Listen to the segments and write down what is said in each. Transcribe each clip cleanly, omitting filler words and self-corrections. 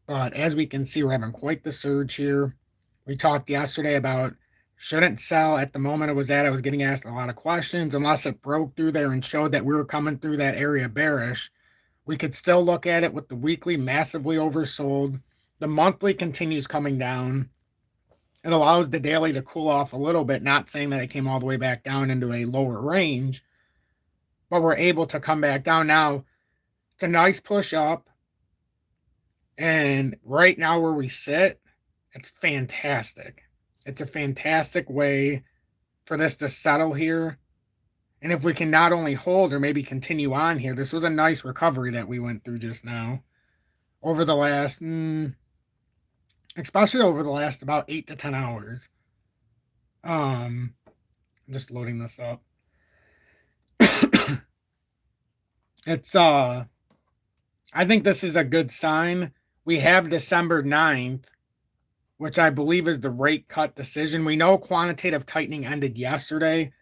But as we can see, we're having quite the surge here. We talked yesterday about shouldn't sell at the moment it was at. I was getting asked a lot of questions. Unless it broke through there and showed that we were coming through that area bearish, we could still look at it with the weekly massively oversold. The monthly continues coming down. It allows the daily to cool off a little bit, not saying that it came all the way back down into a lower range, but we're able to come back down. Now, it's a nice push up. And right now, where we sit, it's fantastic. It's a fantastic way for this to settle here. And if we can not only hold or maybe continue on here, this was a nice recovery that we went through just now over the last, especially over the last about 8 to 10 hours. I'm just loading this up. It's, I think this is a good sign. We have December 9th, which I believe is the rate cut decision. We know quantitative tightening ended yesterday,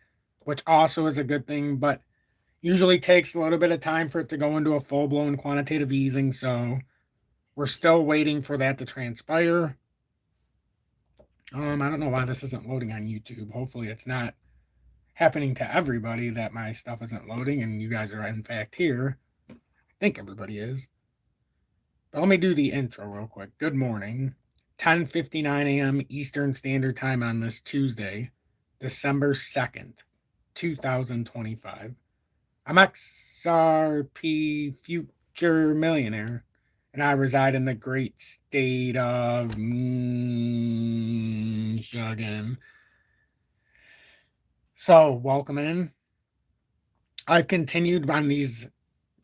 which also is a good thing, but usually takes a little bit of time for it to go into a full-blown quantitative easing, so we're still waiting for that to transpire. I don't know why this isn't loading on YouTube. Hopefully it's not happening to everybody that my stuff isn't loading and you guys are in fact here. I think everybody is. But let me do the intro real quick. Good morning. 10:59 a.m. Eastern Standard Time on this Tuesday, December 2nd, 2025. I'm XRP Future Millionaire, and I reside in the great state of Michigan. So, welcome in. I've continued on these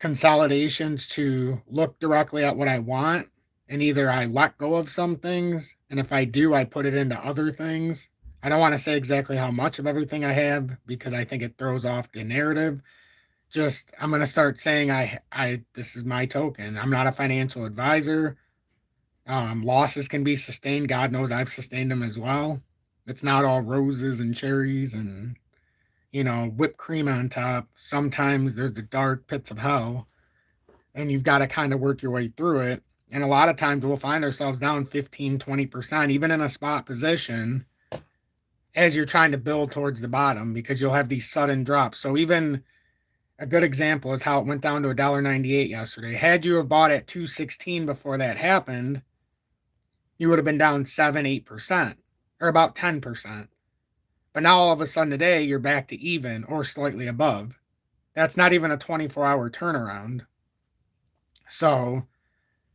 consolidations to look directly at what I want, and either I let go of some things, and if I do, I put it into other things. I don't want to say exactly how much of everything I have because I think it throws off the narrative. Just I'm going to start saying I this is my token. I'm not a financial advisor. Losses can be sustained. God knows I've sustained them as well. It's not all roses and cherries and whipped cream on top. Sometimes there's the dark pits of hell, and you've got to kind of work your way through it. And a lot of times we'll find ourselves down 15, 20%, even in a spot position, as you're trying to build towards the bottom because you'll have these sudden drops. So even a good example is how it went down to $1.98 yesterday. Had you have bought at 216 before that happened, you would have been down 7, 8%, or about 10%. But now all of a sudden today, you're back to even or slightly above. That's not even a 24-hour turnaround. So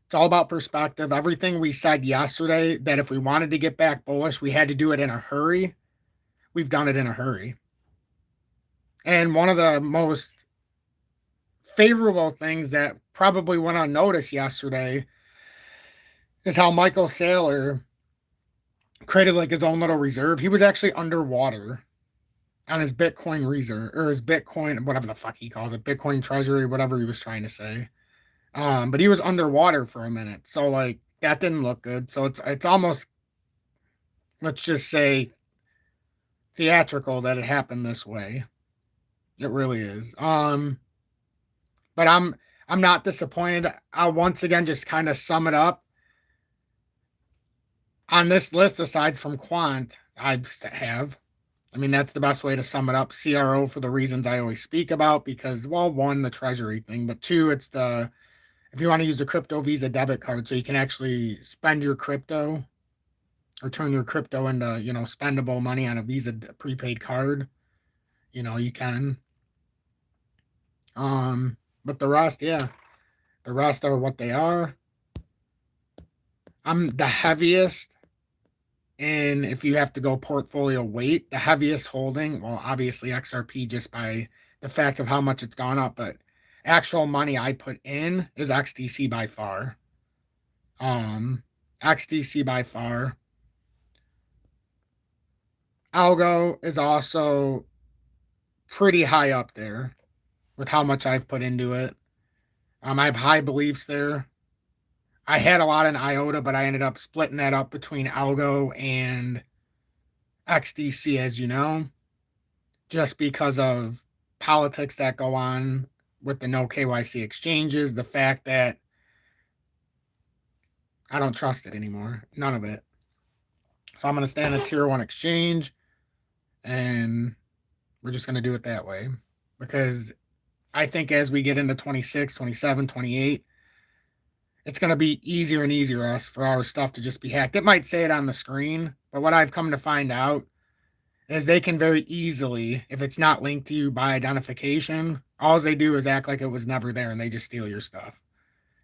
it's all about perspective. Everything we said yesterday, that if we wanted to get back bullish, we had to do it in a hurry. We've done it in a hurry. And one of the most favorable things that probably went unnoticed yesterday is how Michael Saylor created like his own little reserve. He was actually underwater on his Bitcoin reserve, or his Bitcoin, whatever the fuck he calls it, Bitcoin treasury, whatever he was trying to say. But he was underwater for a minute. So like that didn't look good. So it's almost, let's just say, theatrical that it happened this way. It really is. But I'm not disappointed. I'll once again just kind of sum it up. On this list, aside from quant, I have. I mean, that's the best way to sum it up. CRO for the reasons I always speak about because, well, one, the treasury thing, but two, it's if you want to use the crypto Visa debit card so you can actually spend your crypto or turn your crypto into, spendable money on a Visa prepaid card, you can. But the rest, yeah, the rest are what they are. I'm the heaviest. And if you have to go portfolio weight, the heaviest holding, well, obviously XRP just by the fact of how much it's gone up, but actual money I put in is XDC by far. XDC by far. Algo is also pretty high up there with how much I've put into it. I have high beliefs there. I had a lot in IOTA, but I ended up splitting that up between Algo and XDC, as you know, just because of politics that go on with the no KYC exchanges, the fact that I don't trust it anymore. None of it. So I'm going to stay on a tier 1 exchange, and we're just going to do it that way. Because I think as we get into 26, 27, 28, it's going to be easier and easier for our stuff to just be hacked. It might say it on the screen, but what I've come to find out is they can very easily, if it's not linked to you by identification, all they do is act like it was never there and they just steal your stuff.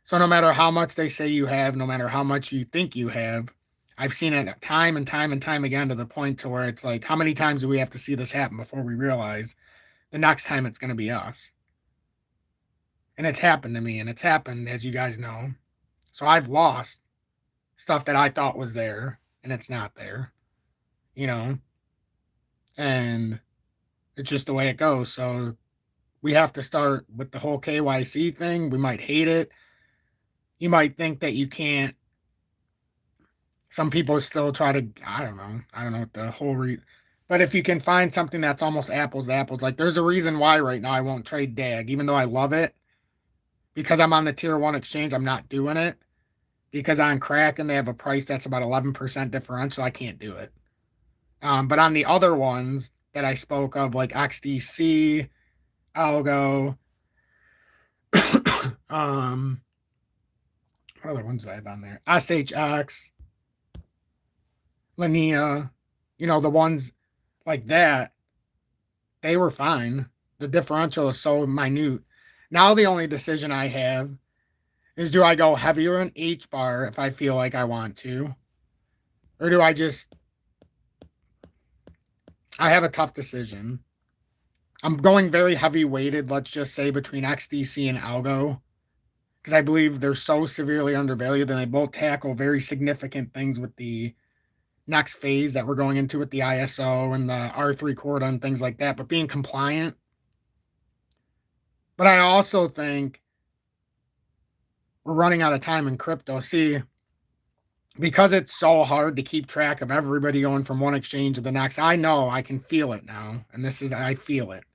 So no matter how much they say you have, no matter how much you think you have, I've seen it time and time and time again to the point to where it's like, how many times do we have to see this happen before we realize the next time it's going to be us? And it's happened to me, and it's happened, as you guys know. So I've lost stuff that I thought was there, and it's not there, you know? And it's just the way it goes. So we have to start with the whole KYC thing. We might hate it. You might think that you can't. Some people still try to, I don't know what the whole but if you can find something that's almost apples to apples, like there's a reason why right now I won't trade DAG, even though I love it. Because I'm on the tier 1 exchange, I'm not doing it. Because on KRAKEN, they have a price that's about 11% differential. I can't do it. But on the other ones that I spoke of, like XDC, Algo, what other ones do I have on there? SHX, Linnea, the ones like that, they were fine. The differential is so minute. Now the only decision I have is, do I go heavier in H bar if I feel like I want to? Or do I have a tough decision. I'm going very heavy weighted, let's just say, between XDC and Algo, because I believe they're so severely undervalued, and they both tackle very significant things with the next phase that we're going into with the ISO and the R3 Corda and things like that, but being compliant. But I also think we're running out of time in crypto. See, because it's so hard to keep track of everybody going from one exchange to the next, I know I can feel it now. And I feel it.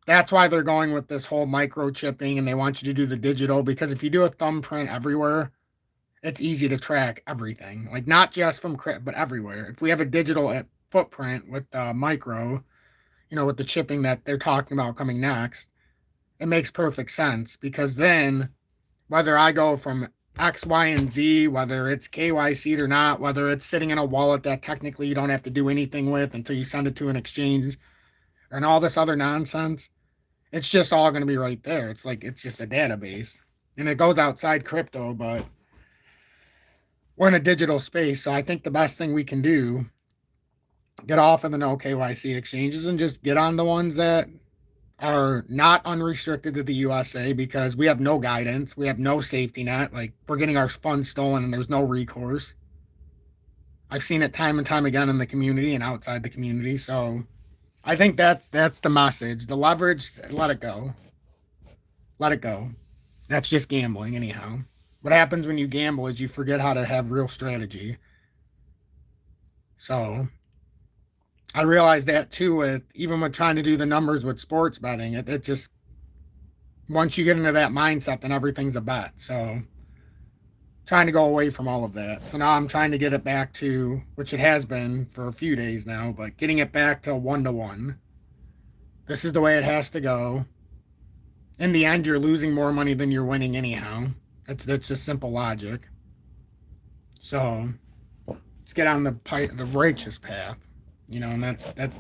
That's why they're going with this whole microchipping, and they want you to do the digital, because if you do a thumbprint everywhere, it's easy to track everything. Like not just from crypto, but everywhere. If we have a digital footprint with micro, with the chipping that they're talking about coming next, it makes perfect sense, because then whether I go from X, Y, and Z, whether it's KYC'd or not, whether it's sitting in a wallet that technically you don't have to do anything with until you send it to an exchange, and all this other nonsense, it's just all going to be right there. It's like, it's just a database. And it goes outside crypto, but we're in a digital space. So I think the best thing we can do, get off of the no KYC exchanges and just get on the ones that are not unrestricted to the USA, because we have no guidance. We have no safety net. Like, we're getting our funds stolen and there's no recourse. I've seen it time and time again in the community and outside the community. So I think that's the message. The leverage, let it go. Let it go. That's just gambling anyhow. What happens when you gamble is you forget how to have real strategy. So I realized that too, even with trying to do the numbers with sports betting. It just, once you get into that mindset, then everything's a bet. So trying to go away from all of that. So now I'm trying to get it back to, which it has been for a few days now, but getting it back to 1-to-1. This is the way it has to go. In the end, you're losing more money than you're winning anyhow. That's just simple logic. So let's get on the righteous path. And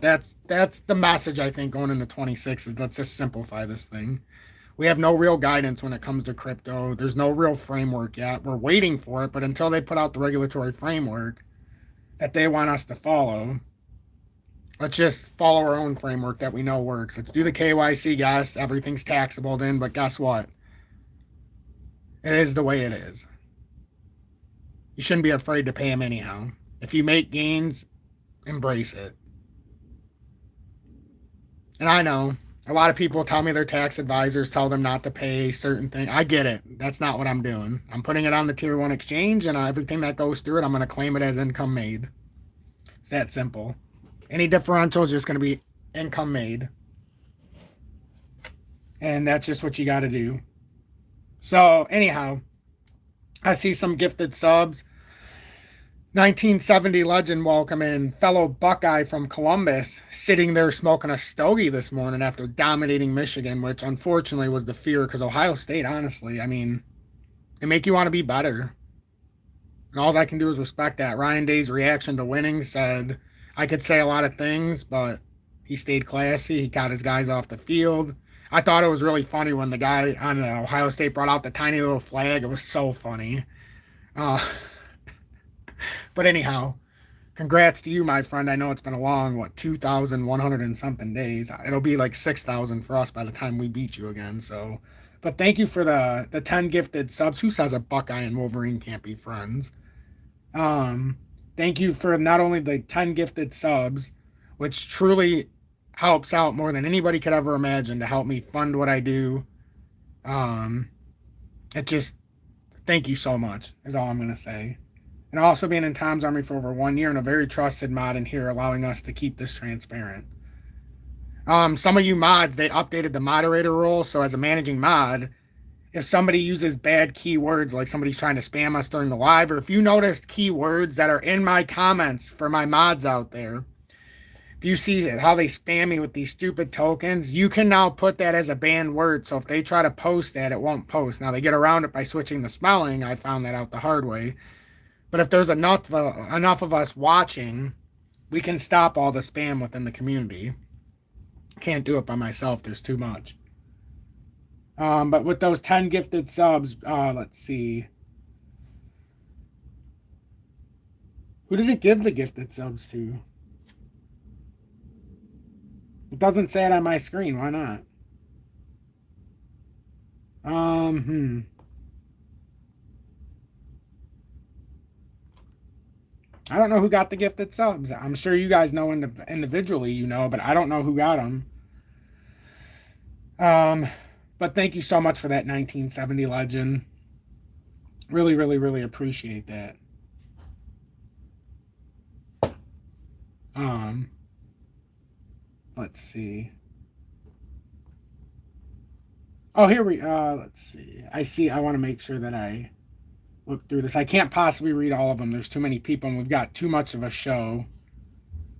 that's the message, I think, going into 26, is let's just simplify this thing. We have no real guidance when it comes to crypto. There's no real framework yet. We're waiting for it, but until they put out the regulatory framework that they want us to follow, let's just follow our own framework that we know works. Let's do the KYC, guys. Everything's taxable then, but guess what? It is the way it is. You shouldn't be afraid to pay them anyhow. If you make gains, embrace it. And I know a lot of people tell me their tax advisors tell them not to pay certain things. I get it. That's not what I'm doing. I'm putting it on the tier 1 exchange, and everything that goes through it, I'm going to claim it as income made. It's that simple. Any differential is just going to be income made. And that's just what you got to do. So anyhow, I see some gifted subs. 1970 legend welcome in, fellow Buckeye from Columbus, sitting there smoking a stogie this morning after dominating Michigan, which unfortunately was the fear because Ohio State, honestly, I mean, they make you want to be better. And all I can do is respect that. Ryan Day's reaction to winning said, I could say a lot of things, but he stayed classy. He got his guys off the field. I thought it was really funny when the guy on Ohio State brought out the tiny little flag. It was so funny. Uh, but anyhow, congrats to you, my friend. I know it's been a long, 2,100 and something days. It'll be like 6,000 for us by the time we beat you again. So, but thank you for the 10 gifted subs. Who says a Buckeye and Wolverine can't be friends? Um, Thank you for not only the 10 gifted subs, which truly helps out more than anybody could ever imagine to help me fund what I do. Um, it just, thank you so much, is all I'm going to say. And also being in Tom's Army for over 1 year and a very trusted mod in here, allowing us to keep this transparent. Some of you mods, they updated the moderator role. So as a managing mod, if somebody uses bad keywords, like somebody's trying to spam us during the live, or if you noticed keywords that are in my comments for my mods out there, if you see how they spam me with these stupid tokens, you can now put that as a banned word. So if they try to post that, it won't post. Now they get around it by switching the spelling. I found that out the hard way. But if there's enough of us watching, we can stop all the spam within the community. Can't do it by myself. There's too much. But with those 10 gifted subs, let's see. Who did it give the gifted subs to? It doesn't say it on my screen. Why not? I don't know who got the gifted subs. I'm sure you guys know individually, but I don't know who got them. But thank you so much for that 1970 legend. Really, really, really appreciate that. Let's see. Oh, here let's see. I want to make sure that I look through this. I can't possibly read all of them. There's too many people and we've got too much of a show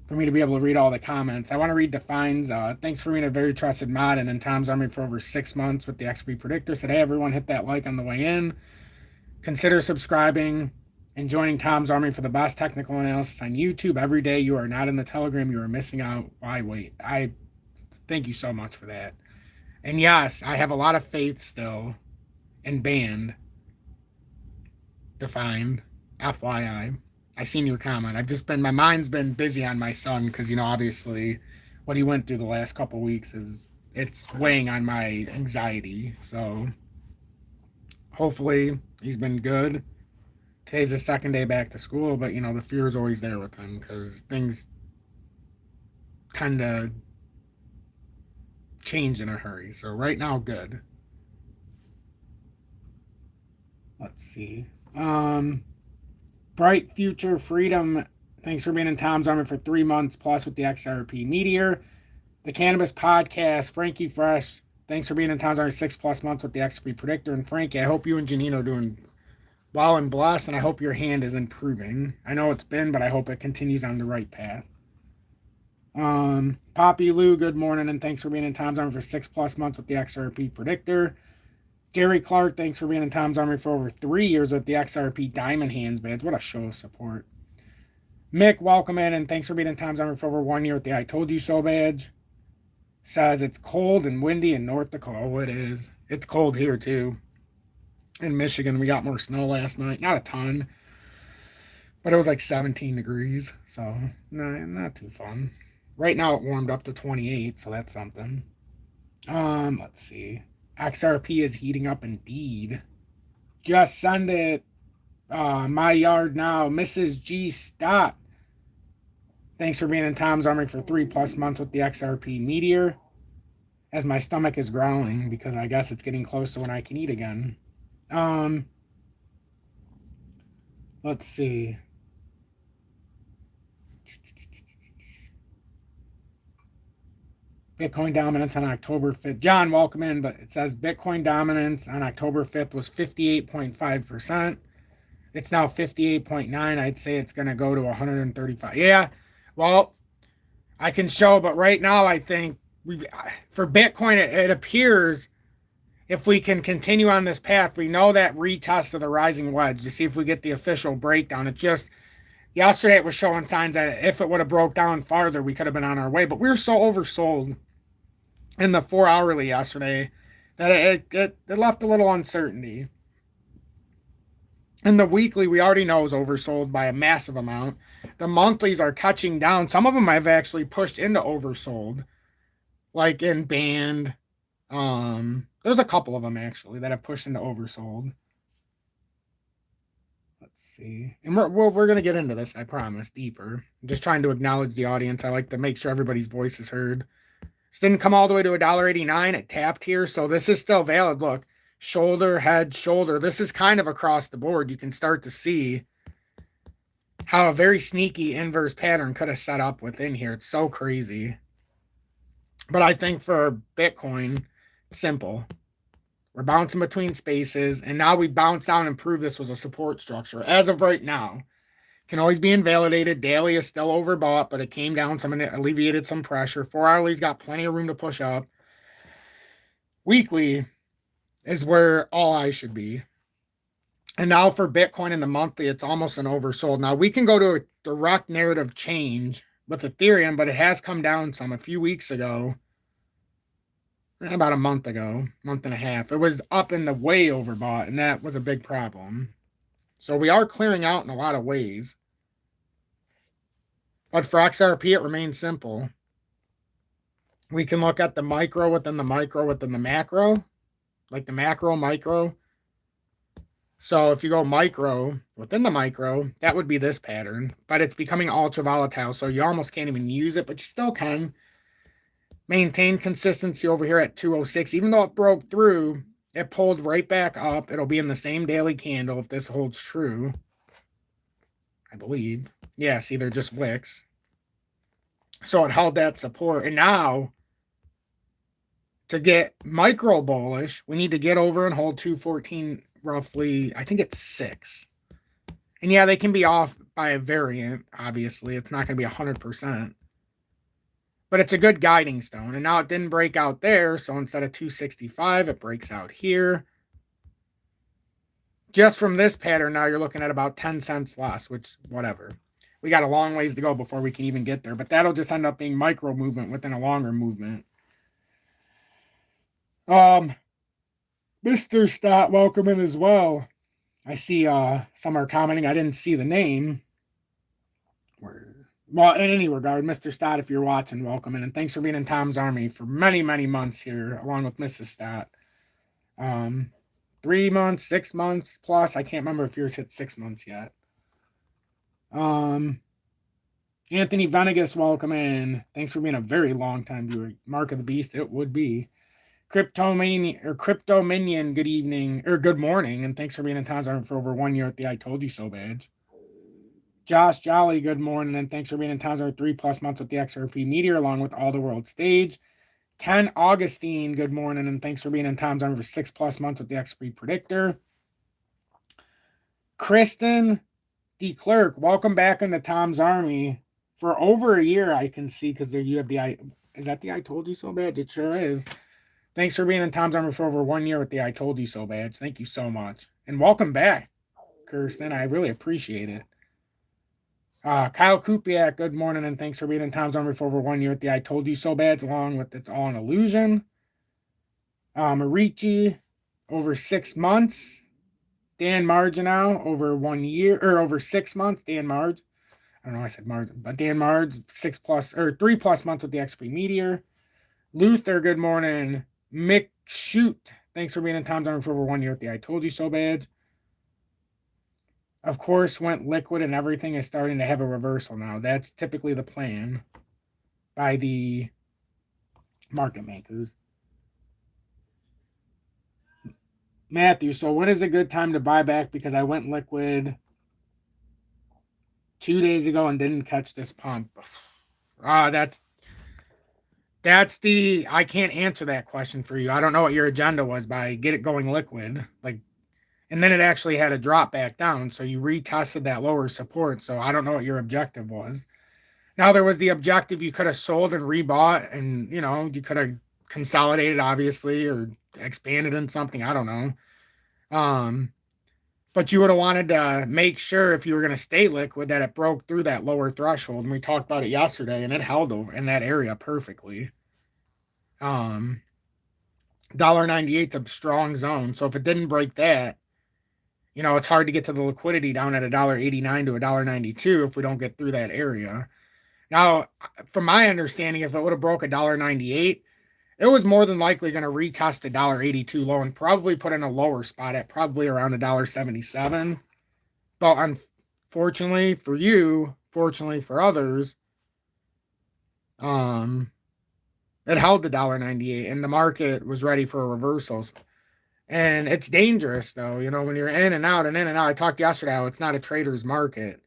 for me to be able to read all the comments. I want to read Defines. Thanks for being a very trusted mod and in Tom's Army for over 6 months with the XP Predictor. Said, hey, everyone, hit that like on the way in. Consider subscribing and joining Tom's Army for the best technical analysis on YouTube every day. You are not in the Telegram. You are missing out. Why wait? I thank you so much for that. And yes, I have a lot of faith still in band. Defined. FYI. I seen your comment. My mind's been busy on my son because, obviously what he went through the last couple weeks it's weighing on my anxiety. So hopefully he's been good. Today's the second day back to school, but the fear is always there with him because things tend to change in a hurry. So right now, good. Let's see. Bright Future Freedom, thanks for being in Tom's Army for 3 months plus with the XRP Meteor. The Cannabis Podcast, Frankie Fresh, thanks for being in Tom's Army 6+ months with the XRP Predictor. And Frankie, I hope you and Janine are doing well and blessed, and I hope your hand is improving. I know it's been, but I hope it continues on the right path. Poppy Lou, good morning, and thanks for being in Tom's Army for 6+ months with the XRP Predictor. Jerry Clark, thanks for being in Tom's Army for over 3 years with the XRP Diamond Hands badge. What a show of support. Mick, welcome in, and thanks for being in Tom's Army for over 1 year with the I Told You So badge. Says it's cold and windy in North Dakota. Oh, it is. It's cold here, too. In Michigan, we got more snow last night. Not a ton, but it was like 17 degrees, so not too fun. Right now, it warmed up to 28, so that's something. Let's see. XRP is heating up indeed. Just send it. My yard now. Mrs. G. Stop. Thanks for being in Tom's Army for 3+ months with the XRP Meteor. As my stomach is growling because I guess it's getting close to when I can eat again. Let's see. Bitcoin dominance on October 5th. John, welcome in, but it says Bitcoin dominance on October 5th was 58.5%. It's now 58.9. I'd say it's going to go to 135. Yeah. Well, I can show, but right now I think for Bitcoin, it appears if we can continue on this path, we know that retest of the rising wedge to see if we get the official breakdown. It just yesterday it was showing signs that if it would have broke down farther, we could have been on our way. But we were so oversold in the 4 hourly yesterday that it left a little uncertainty. And the weekly, we already know is oversold by a massive amount. The monthlies are catching down. Some of them I've actually pushed into oversold, like in band. There's a couple of them actually that I've pushed into oversold. Let's see, and we're gonna get into this. I promise deeper. I'm just trying to acknowledge the audience. I like to make sure everybody's voice is heard. This didn't come all the way to $1.89. It tapped here, so this is still valid. Look, shoulder, head, shoulder. This is kind of across the board. You can start to see how a very sneaky inverse pattern could have set up within here. It's so crazy. But I think for Bitcoin, simple. We're bouncing between spaces, and now we bounce down and prove this was a support structure. As of right now, can always be invalidated. Daily is still overbought, but it came down some and it alleviated some pressure. 4 hourly's got plenty of room to push up. Weekly is where all eyes should be. And now for Bitcoin in the monthly, it's almost an oversold. Now we can go to a direct narrative change with Ethereum, but it has come down some a few weeks ago. About a month ago, month and a half. It was up in the way overbought, and that was a big problem. So we are clearing out in a lot of ways. But for XRP, it remains simple. We can look at the micro within the micro within the macro, like the macro, micro. So if you go micro within the micro, that would be this pattern, but it's becoming ultra volatile, so you almost can't even use it, but you still can maintain consistency over here at 206. Even though it broke through, it pulled right back up. It'll be in the same daily candle if this holds true, I believe. Yeah, see, they're just wicks. So it held that support. And now, to get micro bullish, we need to get over and hold 214 roughly. I think it's 6. And yeah, they can be off by a variant, obviously. It's not going to be 100%. But it's a good guiding stone. And now it didn't break out there. So instead of 265, it breaks out here. Just from this pattern, now you're looking at about 10 cents less, which, whatever. We got a long ways to go before we can even get there. But that'll just end up being micro movement within a longer movement. Mr. Stott, welcome in as well. I see some are commenting. I didn't see the name. Well, in any regard, Mr. Stott, if you're watching, welcome in. And thanks for being in Tom's Army for many, many months here, along with Mrs. Stott. 3 months, 6 months plus. I can't remember if yours hit 6 months yet. Anthony Venegas, welcome in. Thanks for being a very long time viewer. Mark of the Beast, it would be. Crypto Minion, good evening, or good morning, and thanks for being in Tom's Army for over 1 year at the I Told You So badge. Josh Jolly, good morning, and thanks for being in Tom's Army 3+ months with the XRP Meteor, along with All the World Stage. Ken Augustine, good morning, and thanks for being in Tom's Army for 6+ months with the XRP Predictor. Kristen DeClerc, welcome back into Tom's Army for over a year, I can see, because there you have the is that the I Told You So badge? It sure is. Thanks for being in Tom's Army for over 1 year with the I Told You So badge. Thank you so much. And welcome back, Kirsten. I really appreciate it. Kyle Kupiak, good morning, and thanks for being in Tom's Army for over 1 year with the I Told You So badge, along with It's All an Illusion. Marici, over 6 months. Dan Marginal, over 1 year, or over 6 months. Dan Marge. I don't know, I said Margin, but Dan Marge, 3+ months with the XP Meteor. Luther, good morning. Mick Shoot, thanks for being in Tom's Army for over 1 year with the I Told You So badge. Of course, went liquid and everything is starting to have a reversal now. That's typically the plan by the market makers. Matthew, so when is a good time to buy back? Because I went liquid 2 days ago and didn't catch this pump. That's the, I can't answer that question for you. I don't know what your agenda was by get it going liquid. Like, And then it actually had a drop back down. So you retested that lower support. So I don't know what your objective was. Now there was the objective you could have sold and rebought, and you could have consolidated, obviously, or expanded in something. I don't know. Um, but you would have wanted to make sure if you were going to stay liquid that it broke through that lower threshold. And we talked about it yesterday, and it held over in that area perfectly. Um, $1.98 is a strong zone. So if it didn't break that, it's hard to get to the liquidity down at $1.89 to $1.92 if we don't get through that area. Now, from my understanding, if it would have broke $1.98, it was more than likely going to retest $1.82 low and probably put in a lower spot at probably around $1.77. But unfortunately for you, fortunately for others, it held the $1.98 and the market was ready for reversals. And it's dangerous though, when you're in and out and in and out. I talked yesterday how it's not a trader's market.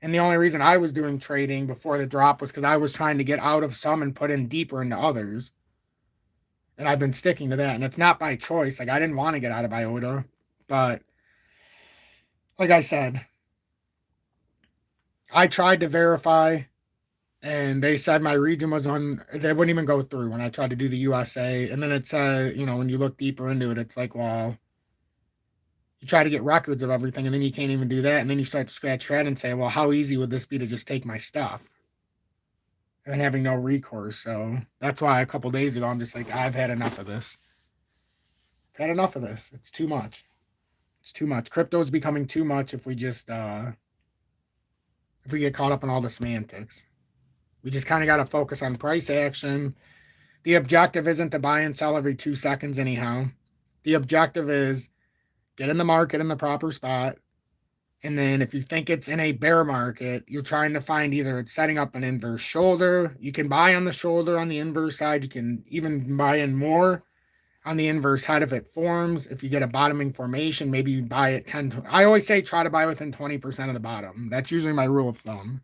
And the only reason I was doing trading before the drop was because I was trying to get out of some and put in deeper into others. And I've been sticking to that. And it's not by choice. Like, I didn't want to get out of IOTA. But like I said, I tried to verify and they said my region was they wouldn't even go through when I tried to do the USA. And then it said, when you look deeper into it, it's like, well, you try to get records of everything and then you can't even do that. And then you start to scratch your head and say, well, how easy would this be to just take my stuff? And having no recourse. So that's why a couple days ago, I'm just like, I've had enough of this. I've had enough of this. It's too much. It's too much. Crypto is becoming too much if we just, if we get caught up in all the semantics. We just kind of got to focus on price action. The objective isn't to buy and sell every 2 seconds anyhow. The objective is get in the market in the proper spot. And then if you think it's in a bear market, you're trying to find either it's setting up an inverse shoulder. You can buy on the shoulder on the inverse side. You can even buy in more on the inverse head if it forms. If you get a bottoming formation, maybe you buy it 10. I always say try to buy within 20% of the bottom. That's usually my rule of thumb.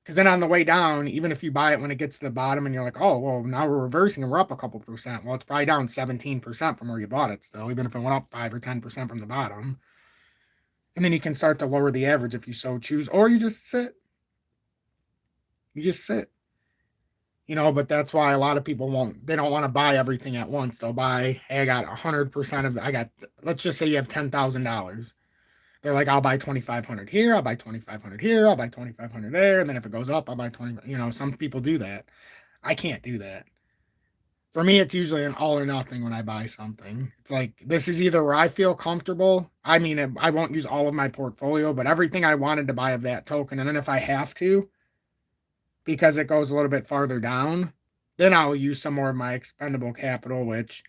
Because then on the way down, even if you buy it when it gets to the bottom and you're like, oh, well, now we're reversing and we're up a couple percent. Well, it's probably down 17% from where you bought it still, even if it went up 5 or 10% from the bottom. And then you can start to lower the average if you so choose, or you just sit. You just sit. But that's why a lot of people they don't want to buy everything at once. They'll buy, hey, I got 100% let's just say you have $10,000. They're like, I'll buy 2,500 here, I'll buy 2,500 here, I'll buy 2,500 there, and then if it goes up, I'll buy 20. Some people do that. I can't do that. For me, it's usually an all or nothing when I buy something. It's like, this is either where I feel comfortable. I mean, I won't use all of my portfolio, but everything I wanted to buy of that token. And then if I have to, because it goes a little bit farther down, then I'll use some more of my expendable capital, which,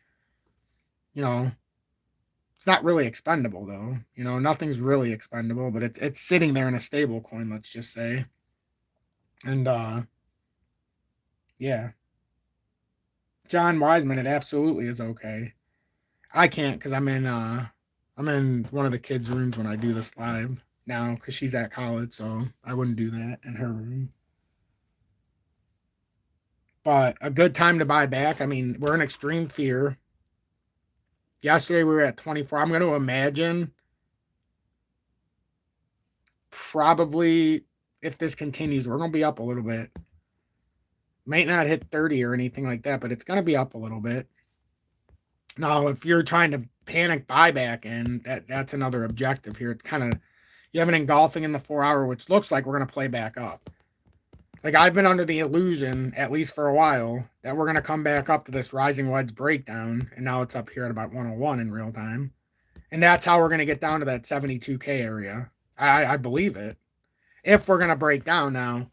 it's not really expendable though. Nothing's really expendable, but it's sitting there in a stable coin, let's just say. And yeah. John Wiseman, it absolutely is okay. I can't because I'm in one of the kids' rooms when I do this live now because she's at college, so I wouldn't do that in her room. But a good time to buy back. I mean, we're in extreme fear. Yesterday we were at 24. I'm going to imagine probably if this continues, we're going to be up a little bit. Might not hit 30 or anything like that, but it's going to be up a little bit. Now, if you're trying to panic buyback in, that's another objective here. It's kind of, you have an engulfing in the 4 hour, which looks like we're going to play back up. Like, I've been under the illusion, at least for a while, that we're going to come back up to this rising wedge breakdown, and now it's up here at about 101 in real time. And that's how we're going to get down to that 72K area. I believe it. If we're going to break down now,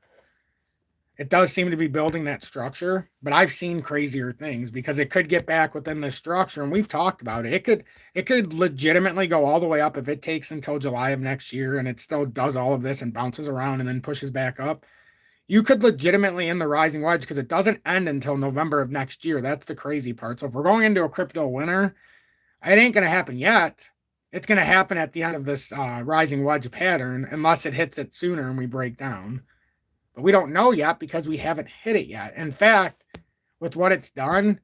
it does seem to be building that structure, but I've seen crazier things because it could get back within this structure, and we've talked about it. It could legitimately go all the way up if it takes until July of next year and it still does all of this and bounces around and then pushes back up. You could legitimately end the rising wedge because it doesn't end until November of next year. That's the crazy part. So if we're going into a crypto winter, it ain't going to happen yet. It's going to happen at the end of this rising wedge pattern unless it hits it sooner and we break down. But we don't know yet because we haven't hit it yet. In fact, with what it's done,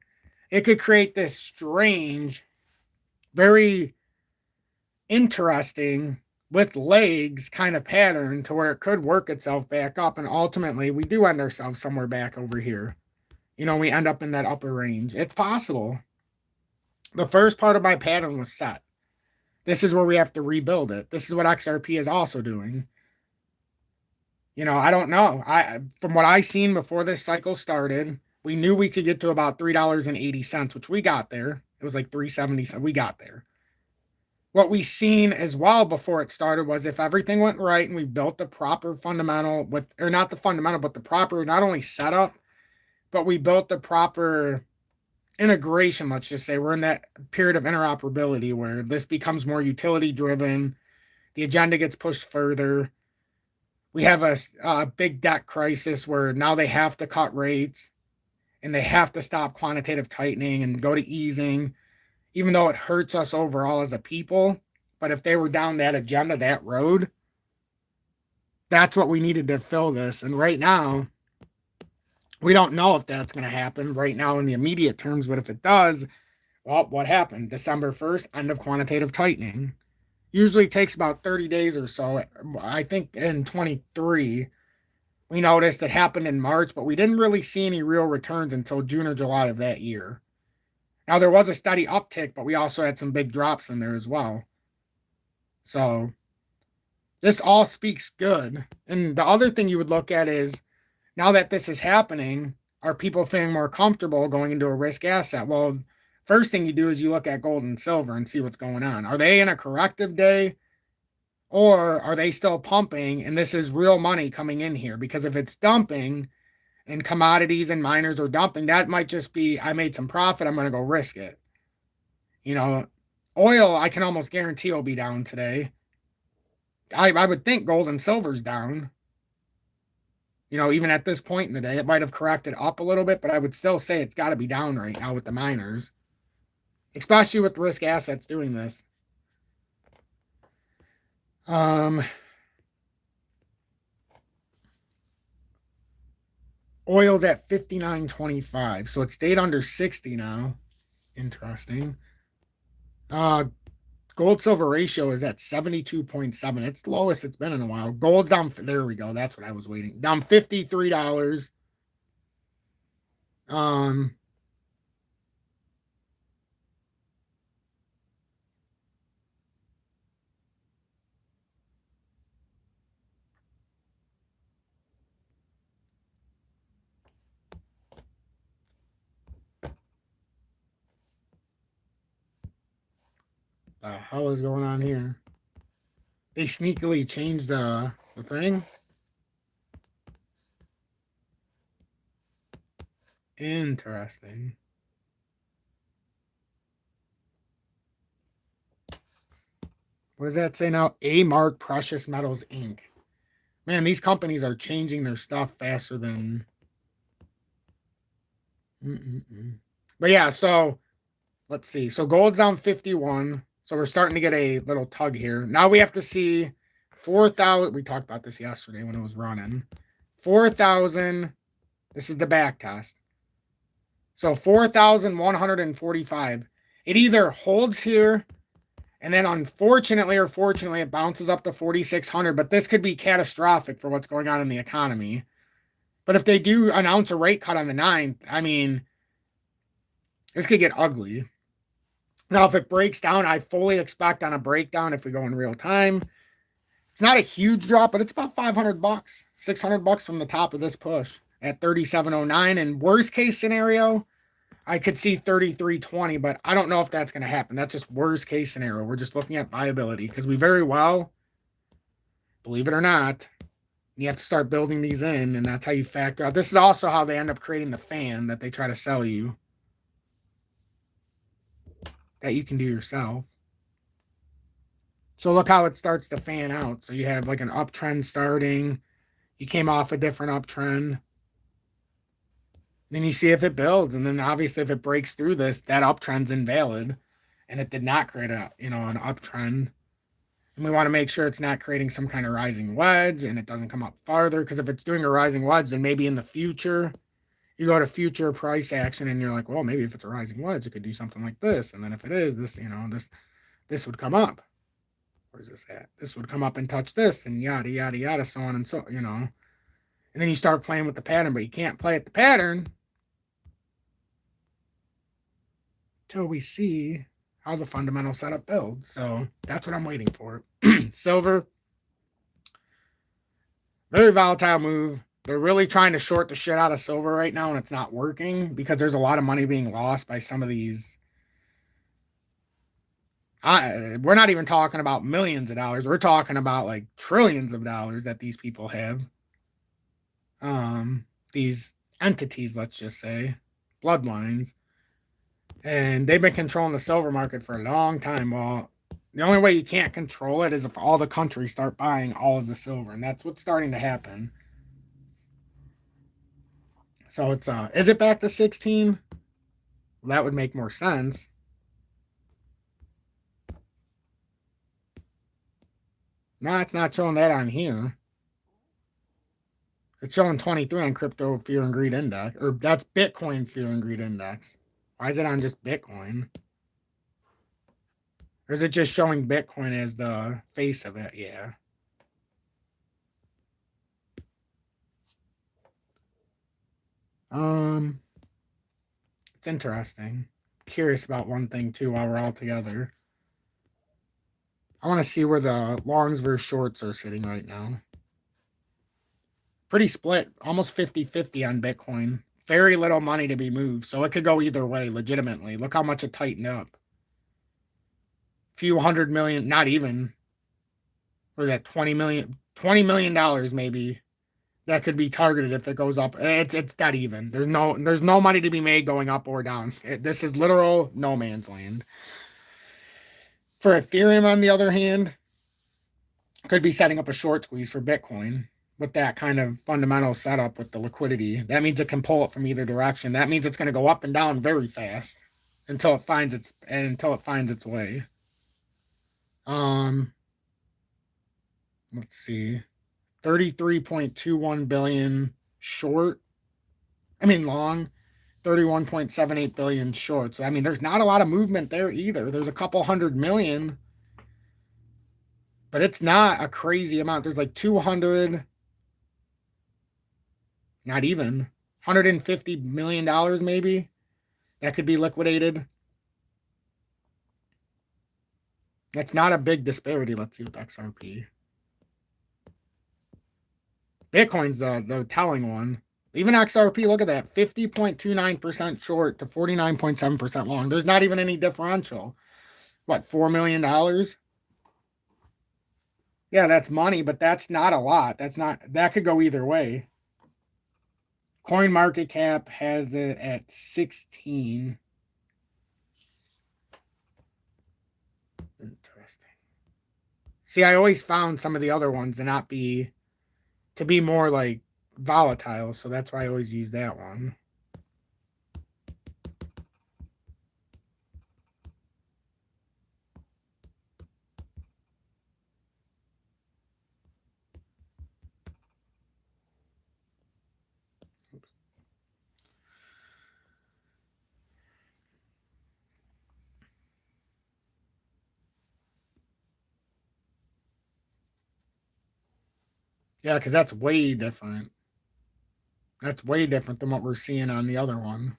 it could create this strange, very interesting with legs kind of pattern to where it could work itself back up. And ultimately, we do end ourselves somewhere back over here. We end up in that upper range. It's possible. The first part of my pattern was set. This is where we have to rebuild it. This is what XRP is also doing. I don't know. From what I seen before this cycle started, we knew we could get to about $3.80, which we got there. It was like 3.70. We got there. What we seen as well before it started was if everything went right and we built the proper fundamental or not the fundamental, but the proper not only setup, but we built the proper integration. Let's just say we're in that period of interoperability where this becomes more utility driven. The agenda gets pushed further. We have a big debt crisis where now they have to cut rates and they have to stop quantitative tightening and go to easing, even though it hurts us overall as a people. But if they were down that agenda, that road, that's what we needed to fill this. And right now, we don't know if that's going to happen right now in the immediate terms. But if it does, well, what happened? December 1st, end of quantitative tightening. Usually takes about 30 days or so. I think in 23, we noticed it happened in March, but we didn't really see any real returns until June or July of that year. Now, there was a steady uptick, but we also had some big drops in there as well. So this all speaks good. And the other thing you would look at is, now that this is happening, are people feeling more comfortable going into a risk asset? Well, first thing you do is you look at gold and silver and see what's going on. Are they in a corrective day? Or are they still pumping and this is real money coming in here? Because if it's dumping and commodities and miners are dumping, that might just be, I made some profit, I'm going to go risk it. Oil, I can almost guarantee will be down today. I would think gold and silver's down. Even at this point in the day, it might have corrected up a little bit, but I would still say it's got to be down right now with the miners, especially with risk assets doing this. Oil's at 59.25, so it stayed under 60 now. Interesting. Gold silver ratio is at 72.7. It's the lowest it's been in a while. Gold's down. There we go. That's what I was waiting. Down $53. The hell is going on here? They sneakily changed the thing. Interesting. What does that say now? A-Mark Precious Metals Inc. Man, these companies are changing their stuff faster than... But yeah, so let's see. So gold's down 51. So we're starting to get a little tug here. Now we have to see 4,000. We talked about this yesterday when it was running. 4,000. This is the back test. So 4,145. It either holds here, and then unfortunately or fortunately, it bounces up to 4,600. But this could be catastrophic for what's going on in the economy. But if they do announce a rate cut on the 9th, I mean, this could get ugly. Now, if it breaks down, I fully expect on a breakdown, if we go in real time, it's not a huge drop, but it's about $500, $600 from the top of this push at 37.09. And worst case scenario, I could see 33.20, but I don't know if that's going to happen. That's just worst case scenario. We're just looking at viability because we very well, believe it or not, you have to start building these in, and that's how you factor out. This is also how they end up creating the fan that they try to sell you, that you can do yourself. So look how it starts to fan out. So you have like an uptrend starting. You came off a different uptrend. Then you see if it builds. And then obviously if it breaks through this, that uptrend's invalid. And it did not create an uptrend. And we want to make sure it's not creating some kind of rising wedge and it doesn't come up farther. Because if it's doing a rising wedge, then maybe in the future, you go to future price action and you're like, well, maybe if it's a rising wedge, it could do something like this. And then if it is, this, this would come up. where's this at? This would come up and touch this, and yada yada yada, so on and so, you know. And then you start playing with the pattern, but you can't play at the pattern until we see how the fundamental setup builds. So that's what I'm waiting for. Silver, very volatile move. They're really trying to short the shit out of silver right now, and it's not working because there's a lot of money being lost by some of these. We're not even talking about millions of dollars. We're talking about like trillions of dollars that these people have. These entities, let's just say, bloodlines. And they've been controlling the silver market for a long time. Well, the only way you can't control it is if all the countries start buying all of the silver, and that's what's starting to happen. So it's is it back to 16? Well, that would make more sense. No, it's not showing that on here. It's showing 23 on Crypto Fear and Greed Index, or that's Bitcoin Fear and Greed Index. Why is it on just Bitcoin? Or is it just showing Bitcoin as the face of it? Yeah. It's interesting. Curious about one thing too while we're all together. I want to see where the longs versus shorts are sitting right now. Pretty split, almost 50-50 on Bitcoin. Very little money to be moved, so it could go either way legitimately. Look how much it tightened up. Few $100 million, not even. What is that, $20 million? $20 million maybe. That could be targeted if it goes up. It's not even. There's no money to be made going up or down. This is literal no man's land. For Ethereum, on the other hand, could be setting up a short squeeze for Bitcoin with that kind of fundamental setup with the liquidity. That means it can pull it from either direction. That means it's going to go up and down very fast until it finds its way. Let's see. 33.21 billion short. I mean long. 31.78 billion short. So I mean there's not a lot of movement there either. There's a couple hundred million, but it's not a crazy amount. There's like 200, not even $150 million maybe that could be liquidated. That's not a big disparity. Let's see with XRP. Bitcoin's the telling one. Even XRP, look at that, 50.29% short to 49.7% long. There's not even any differential. What, $4 million? Yeah, that's money, but that's not a lot. That could go either way. Coin market cap has it at 16. Interesting. See, I always found some of the other ones to be more like volatile, so that's why I always use that one. Yeah, because that's way different. That's way different than what we're seeing on the other one.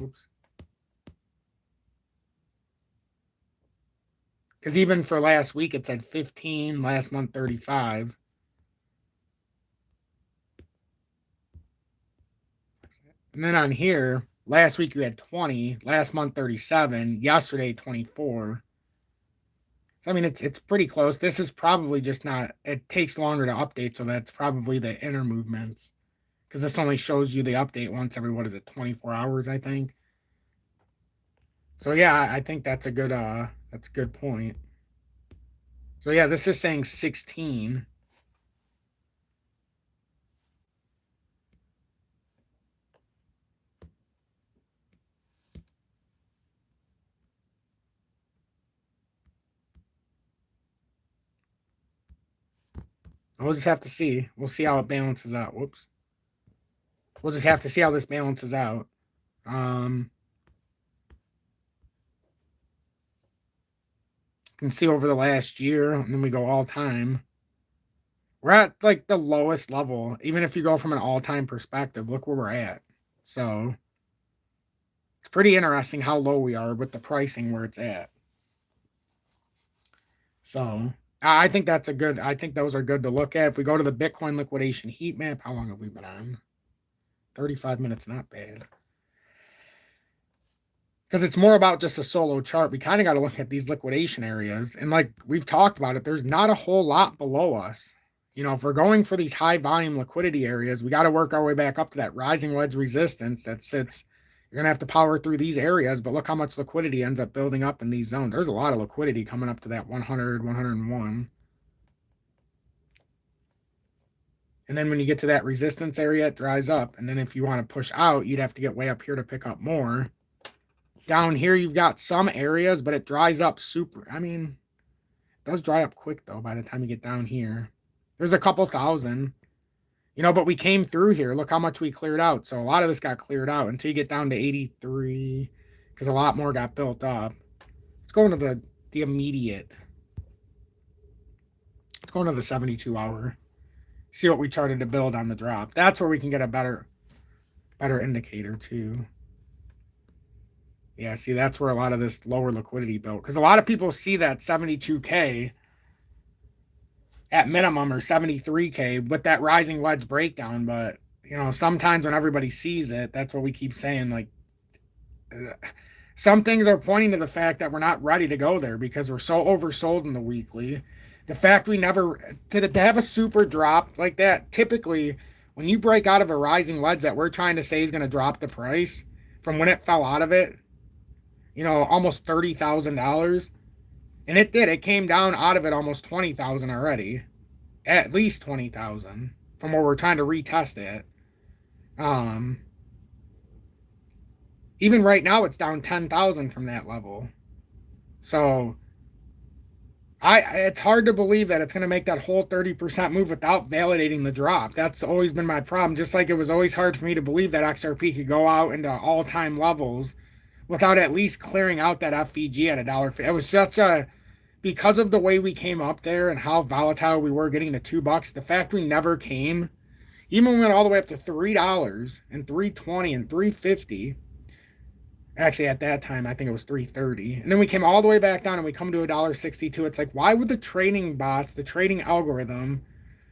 Oops. Because even for last week, it said 15, last month 35. And then on here, last week you had 20, last month 37, yesterday 24. So, I mean, it's pretty close. This is probably just not, it takes longer to update, so that's probably the inner movements. Because this only shows you the update once every, 24 hours, I think. So yeah, I think that's a good point. So yeah, this is saying 16. We'll just have to see. We'll see how it balances out. Whoops. We'll just have to see how this balances out. can see over the last year, and then we go all time. We're at like the lowest level, even if you go from an all time perspective. Look where we're at. So it's pretty interesting how low we are with the pricing where it's at. So I think that's a good. I think those are good to look at. If we go to the Bitcoin liquidation heat map, how long have we been on? 35 minutes, not bad. Because it's more about just a solo chart. We kind of got to look at these liquidation areas. And like we've talked about it, there's not a whole lot below us. You know, if we're going for these high volume liquidity areas, we got to work our way back up to that rising wedge resistance that sits. You're going to have to power through these areas, but look how much liquidity ends up building up in these zones. There's a lot of liquidity coming up to that 100, 101. And then when you get to that resistance area, it dries up. And then if you want to push out, you'd have to get way up here to pick up more. Down here, you've got some areas, but it dries up super. I mean, it does dry up quick, though, by the time you get down here. There's a couple thousand, you know, but we came through here. Look how much we cleared out. So a lot of this got cleared out until you get down to 83, because a lot more got built up. Let's go into the immediate. Let's go into the 72-hour. See what we started to build on the drop. That's where we can get a better indicator, too. Yeah, see, that's where a lot of this lower liquidity built. Because a lot of people see that 72K at minimum or 73K with that rising wedge breakdown. But, you know, sometimes when everybody sees it, that's what we keep saying. Like, some things are pointing to the fact that we're not ready to go there because we're so oversold in the weekly. The fact we never, to have a super drop like that, typically, when you break out of a rising wedge that we're trying to say is going to drop the price from when it fell out of it, you know, almost $30,000. And it did. It came down out of it almost 20,000 already. At least 20,000 from where we're trying to retest it. Even right now, it's down 10,000 from that level. So it's hard to believe that it's going to make that whole 30% move without validating the drop. That's always been my problem. Just like it was always hard for me to believe that XRP could go out into all-time levels without at least clearing out that FVG at $1. It was such a, because of the way we came up there and how volatile we were getting to $2, the fact we never came, even when we went all the way up to $3 and $3.20 and $3.50. Actually, at that time, I think it was $3.30. And then we came all the way back down and we come to $1.62. It's like, why would the trading bots, the trading algorithm,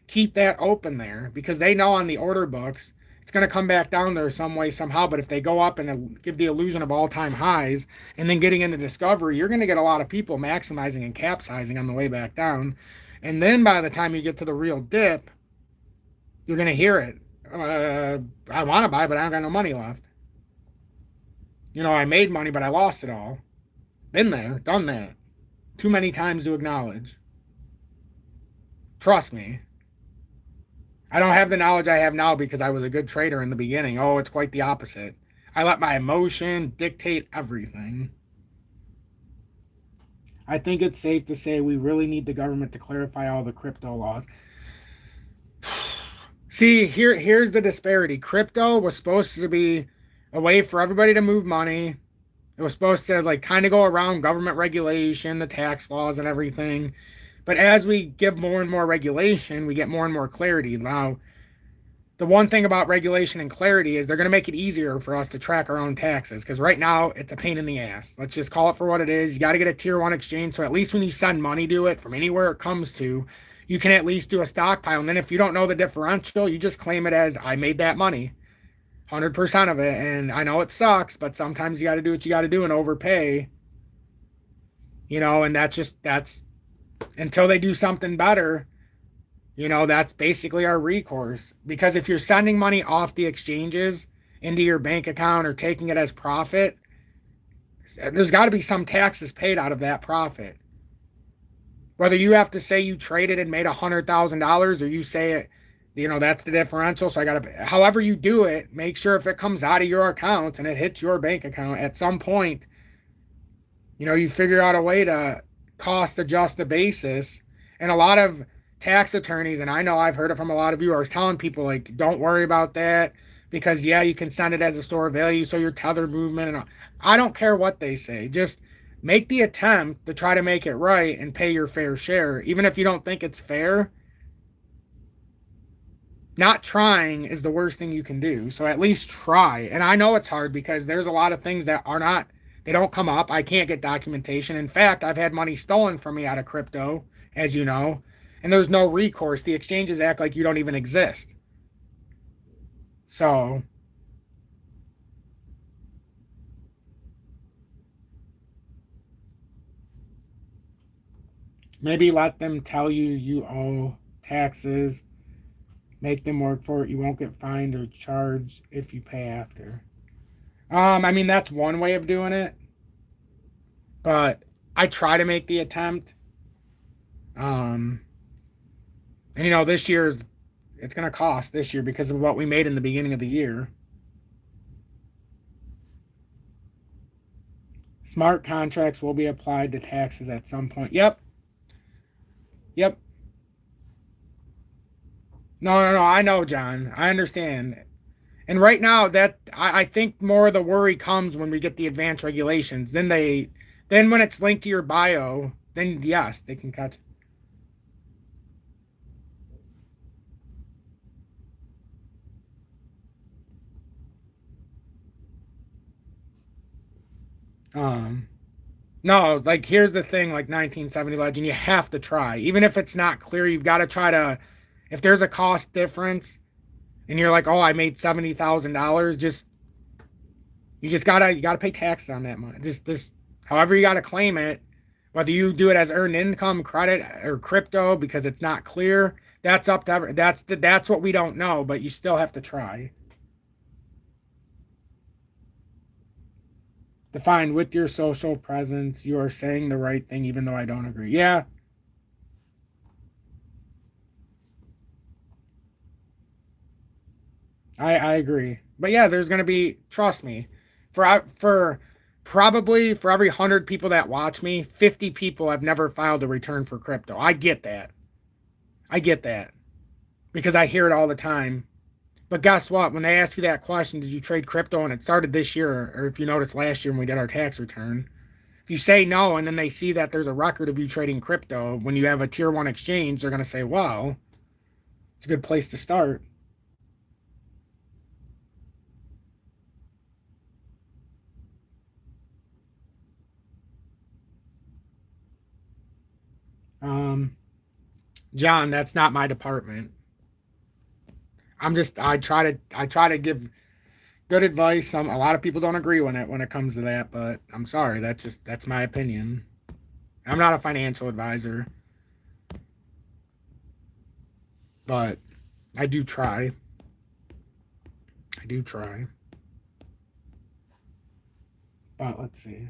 keep that open there? Because they know on the order books, it's going to come back down there some way, somehow. But if they go up and give the illusion of all-time highs and then getting into discovery, you're going to get a lot of people maximizing and capsizing on the way back down. And then by the time you get to the real dip, you're going to hear it. I want to buy, but I don't got no money left. You know, I made money, but I lost it all. Been there, done that. Too many times to acknowledge. Trust me. I don't have the knowledge I have now because I was a good trader in the beginning. Oh, it's quite the opposite. I let my emotion dictate everything. I think it's safe to say we really need the government to clarify all the crypto laws. See, here's the disparity. Crypto was supposed to be a way for everybody to move money. It was supposed to like kind of go around government regulation, the tax laws and everything. But as we give more and more regulation, we get more and more clarity. Now, the one thing about regulation and clarity is they're going to make it easier for us to track our own taxes. Because right now, it's a pain in the ass. Let's just call it for what it is. You got to get a tier 1 exchange. So at least when you send money to it from anywhere it comes to, you can at least do a stockpile. And then if you don't know the differential, you just claim it as, I made that money. 100% of it. And I know it sucks, but sometimes you got to do what you got to do and overpay. You know, and that's until they do something better, you know, that's basically our recourse. Because if you're sending money off the exchanges into your bank account or taking it as profit, there's got to be some taxes paid out of that profit. Whether you have to say you traded and made $100,000 or you say it, you know, that's the differential. So I got to, however you do it, make sure if it comes out of your account and it hits your bank account at some point, you know, you figure out a way to cost adjust the basis. And a lot of tax attorneys, and I know I've heard it from a lot of viewers, telling people like, don't worry about that because yeah, you can send it as a store of value. So your tether movement and all. I don't care what they say. Just make the attempt to try to make it right and pay your fair share. Even if you don't think it's fair, not trying is the worst thing you can do. So at least try. And I know it's hard because there's a lot of things that are not, they don't come up. I can't get documentation. In fact, I've had money stolen from me out of crypto, as you know, and there's no recourse. The exchanges act like you don't even exist. So maybe let them tell you you owe taxes, make them work for it. You won't get fined or charged if you pay after. I mean, that's one way of doing it, but I try to make the attempt. Um, and this year's it's going to cost this year because of what we made in the beginning of the year. Smart contracts will be applied to taxes at some point. Yep. Yep. No, no, no. I know, John. I understand. And right now, that I think more of the worry comes when we get the advanced regulations. Then when it's linked to your bio, then yes, they can cut. Um, no, like here's the thing, like 1970 legend, you have to try, even if it's not clear. You've got to try to. If there's a cost difference, and you're like, oh, I made $70,000, you gotta pay taxes on that money. This however you gotta claim it, whether you do it as earned income, credit, or crypto, because it's not clear. That's up to that's what we don't know, but you still have to try. Define with your social presence, you are saying the right thing, even though I don't agree. Yeah, I agree. But yeah, there's gonna be, trust me, for probably for every 100 people that watch me, 50 people have never filed a return for crypto. I get that. I get that because I hear it all the time. But guess what? When they ask you that question, did you trade crypto? And it started this year, or if you noticed last year when we did our tax return, if you say no and then they see that there's a record of you trading crypto when you have a tier one exchange, they're going to say, well, it's a good place to start. Um, John, that's not my department. I try to give good advice. A lot of people don't agree when it comes to that, but I'm sorry. That's my opinion. I'm not a financial advisor, but I do try. I do try. But let's see.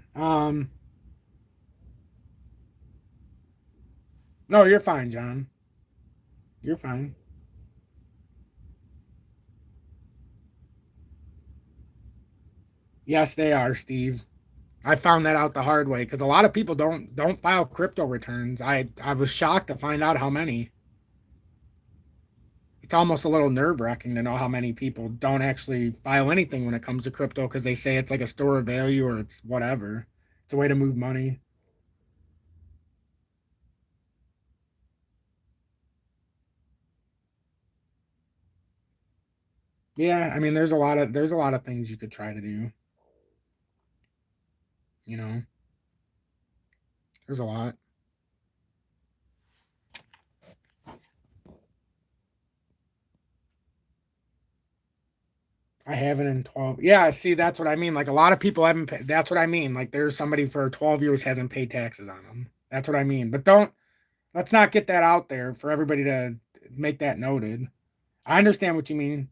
No, you're fine, John. You're fine. Yes, they are, Steve. I found that out the hard way because a lot of people don't file crypto returns. I was shocked to find out how many. It's almost a little nerve-wracking to know how many people don't actually file anything when it comes to crypto because they say it's like a store of value or it's whatever. It's a way to move money. Yeah, I mean there's a lot of things you could try to do, you know. There's a lot. I haven't in 12. Yeah, see, that's what I mean. Like a lot of people haven't paid. That's what I mean. Like there's somebody for 12 years hasn't paid taxes on them. That's what I mean. But let's not get that out there for everybody to make that noted. I understand what you mean.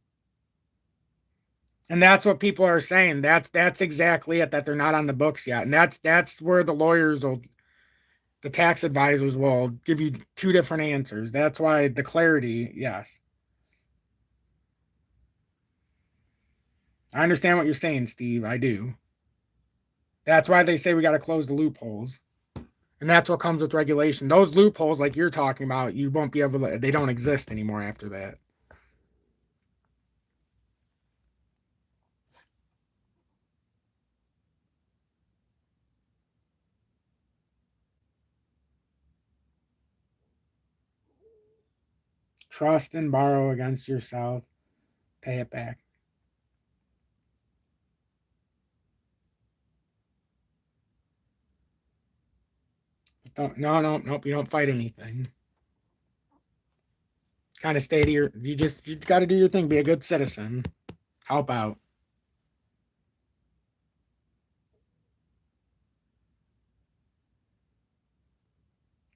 And that's what people are saying. That's exactly it, that they're not on the books yet. And that's where the tax advisors will give you two different answers. That's why the clarity, yes. I understand what you're saying, Steve. I do. That's why they say we got to close the loopholes. And that's what comes with regulation. Those loopholes, like you're talking about, you won't be able to, they don't exist anymore after that. Trust and borrow against yourself. Pay it back. Nope. You don't fight anything. Kind of stay to your. You got to do your thing. Be a good citizen. Help out.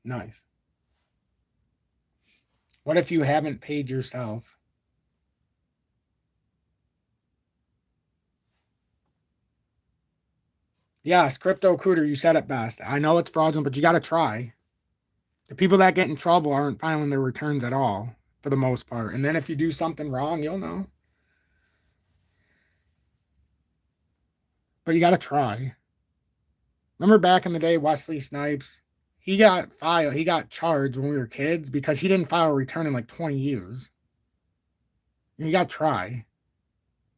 Nice. What if you haven't paid yourself? Yes, crypto cooter, you said it best. I know it's fraudulent, but you got to try. The people that get in trouble aren't filing their returns at all, for the most part. And then if you do something wrong, you'll know. But you got to try. Remember back in the day, Wesley Snipes? He got charged when we were kids because he didn't file a return in like 20 years. And you got to try.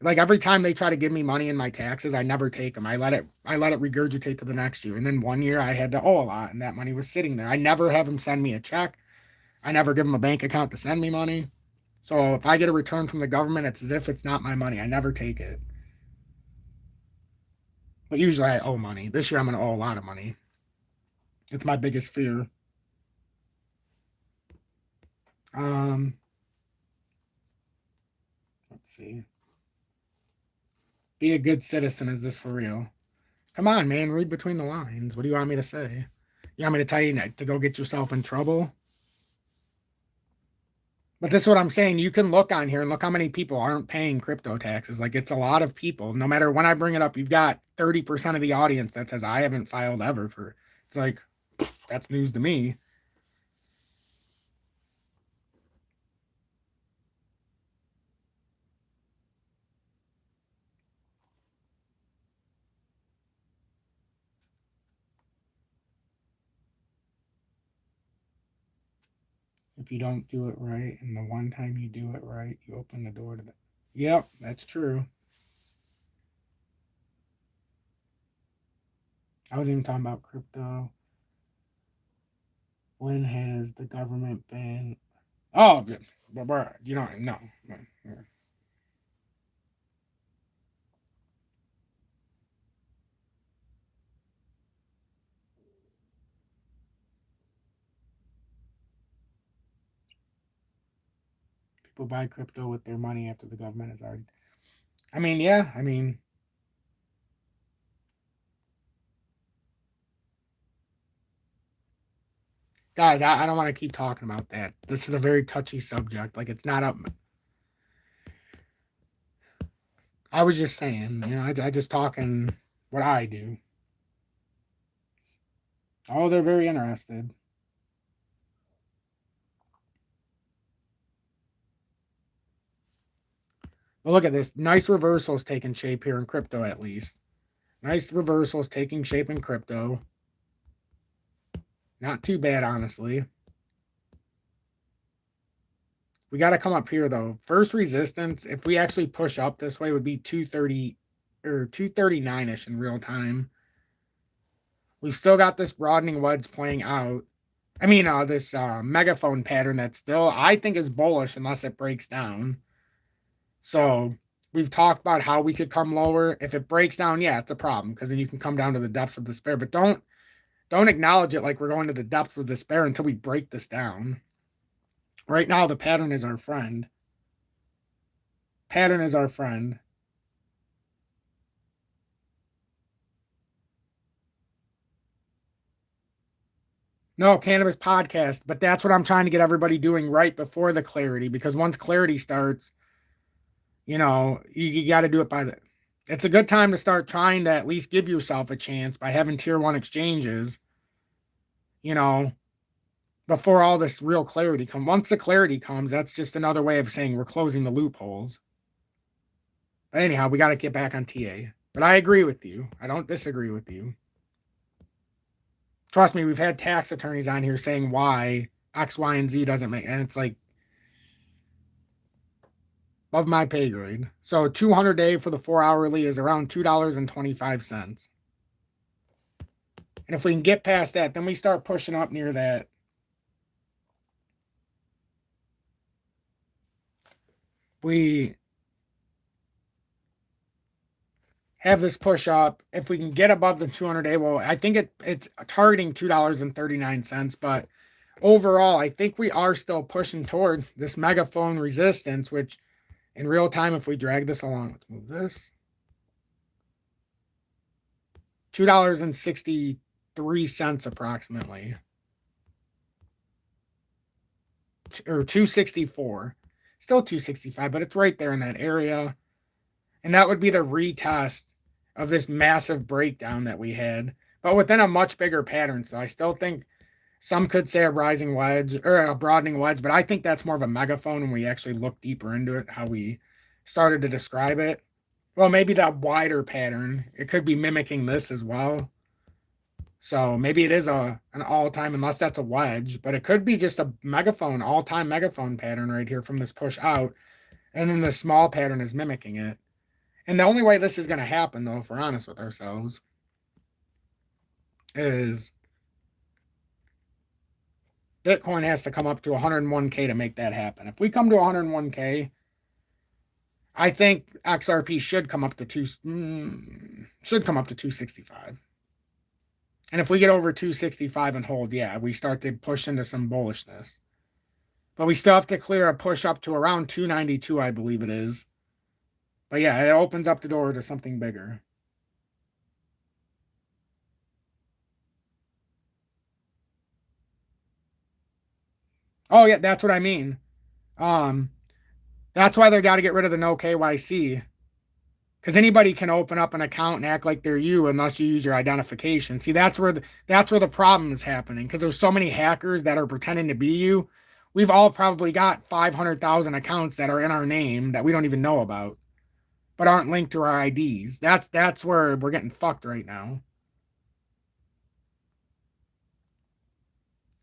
Like every time they try to give me money in my taxes, I never take them. I let it regurgitate to the next year. And then one year I had to owe a lot, and that money was sitting there. I never have them send me a check. I never give them a bank account to send me money. So if I get a return from the government, it's as if it's not my money. I never take it. But usually I owe money. This year I'm going to owe a lot of money. It's my biggest fear. Um, let's see. Be a good citizen. Is this for real? Come on, man. Read between the lines. What do you want me to say? You want me to tell you to go get yourself in trouble? But this is what I'm saying. You can look on here and look how many people aren't paying crypto taxes. Like it's a lot of people. No matter when I bring it up, you've got 30% of the audience that says I haven't filed ever for. It's like that's news to me. If you don't do it right, and the one time you do it right, you open the door to the. Yep, that's true. I was even talking about crypto. When has the government been? Oh, you don't know. People buy crypto with their money after the government has already. I mean, yeah. I mean, guys, I don't want to keep talking about that. This is a very touchy subject. Like, it's not up. I was just saying, I just talking what I do. Oh, they're very interested. But look at this. Nice reversals taking shape here in crypto, at least. Nice reversals taking shape in crypto. Not too bad, honestly. We got to come up here, though. First resistance, if we actually push up this way, would be 230 or 239-ish in real time. We've still got this broadening wedge playing out. I mean, this megaphone pattern that still, I think, is bullish unless it breaks down. So we've talked about how we could come lower. If it breaks down, yeah, it's a problem because then you can come down to the depths of despair. But don't acknowledge it like we're going to the depths of despair until we break this down. Right now, the pattern is our friend. Pattern is our friend. No, cannabis podcast, but that's what I'm trying to get everybody doing right before the clarity because once clarity starts, you got to do it by the. It's a good time to start trying to at least give yourself a chance by having tier one exchanges, you know, before all this real clarity comes. Once the clarity comes, that's just another way of saying we're closing the loopholes. But anyhow, we got to get back on TA. But I agree with you. I don't disagree with you. Trust me, we've had tax attorneys on here saying why X, Y, and Z doesn't make, and it's like above my pay grade. So 200 day for the 4 hourly is around $2.25. And if we can get past that, then we start pushing up near that. we have this push up. If we can get above the 200-day, well, I think it's targeting $2.39, but overall, I think we are still pushing toward this megaphone resistance, which in real time, if we drag this along, let's move this. $2.63 approximately. Or 264. Still 265, but it's right there in that area. And that would be the retest of this massive breakdown that we had, but within a much bigger pattern. So I still think some could say a rising wedge or a broadening wedge, but I think that's more of a megaphone when we actually look deeper into it, how we started to describe it. Well, maybe that wider pattern, it could be mimicking this as well. So maybe it is an all-time, unless that's a wedge, but it could be just a megaphone, all-time megaphone pattern right here from this push out. And then the small pattern is mimicking it. And the only way this is going to happen, though, if we're honest with ourselves, is Bitcoin has to come up to 101K to make that happen. If we come to 101K, I think XRP should come up to 265. And if we get over 265 and hold, yeah, we start to push into some bullishness. But we still have to clear a push up to around 292, I believe it is. But yeah, it opens up the door to something bigger. Oh yeah, that's what I mean. That's why they got to get rid of the no KYC. Because anybody can open up an account and act like they're you unless you use your identification. See, that's where the problem is happening. Because there's so many hackers that are pretending to be you. We've all probably got 500,000 accounts that are in our name that we don't even know about, but aren't linked to our IDs. That's where we're getting fucked right now.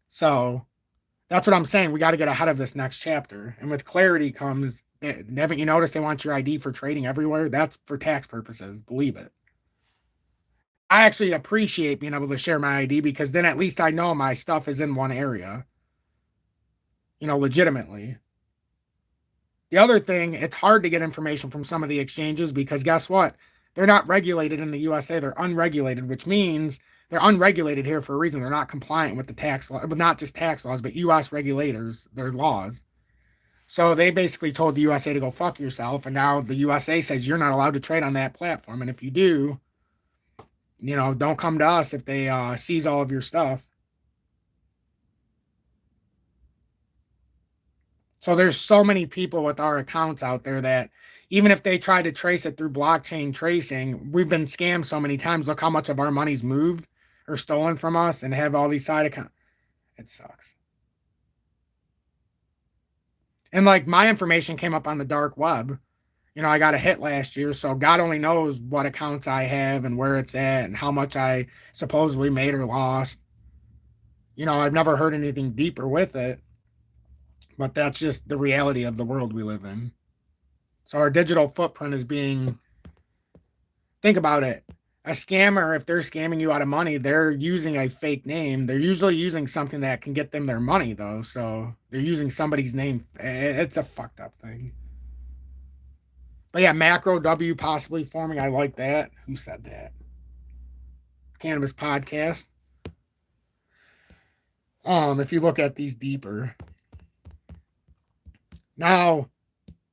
So that's what I'm saying. We got to get ahead of this next chapter. And with clarity comes, haven't you noticed they want your ID for trading everywhere? That's for tax purposes. Believe it. I actually appreciate being able to share my ID because then at least I know my stuff is in one area, legitimately. The other thing, it's hard to get information from some of the exchanges because guess what? They're not regulated in the USA. They're unregulated, which means they're unregulated here for a reason. They're not compliant with the tax law, but not just tax laws, but US regulators, their laws. So they basically told the USA to go fuck yourself. And now the USA says you're not allowed to trade on that platform. And if you do, don't come to us if they seize all of your stuff. So there's so many people with our accounts out there that even if they try to trace it through blockchain tracing, we've been scammed so many times. Look how much of our money's moved or stolen from us and have all these side accounts. It sucks. And like my information came up on the dark web. I got a hit last year, so God only knows what accounts I have and where it's at and how much I supposedly made or lost. I've never heard anything deeper with it, but that's just the reality of the world we live in. So our digital footprint is being, think about it. A scammer, if they're scamming you out of money, they're using a fake name. They're usually using something that can get them their money, though. So they're using somebody's name. It's a fucked up thing. But yeah, macro W possibly forming. I like that. Who said that? Cannabis podcast. If you look at these deeper. Now,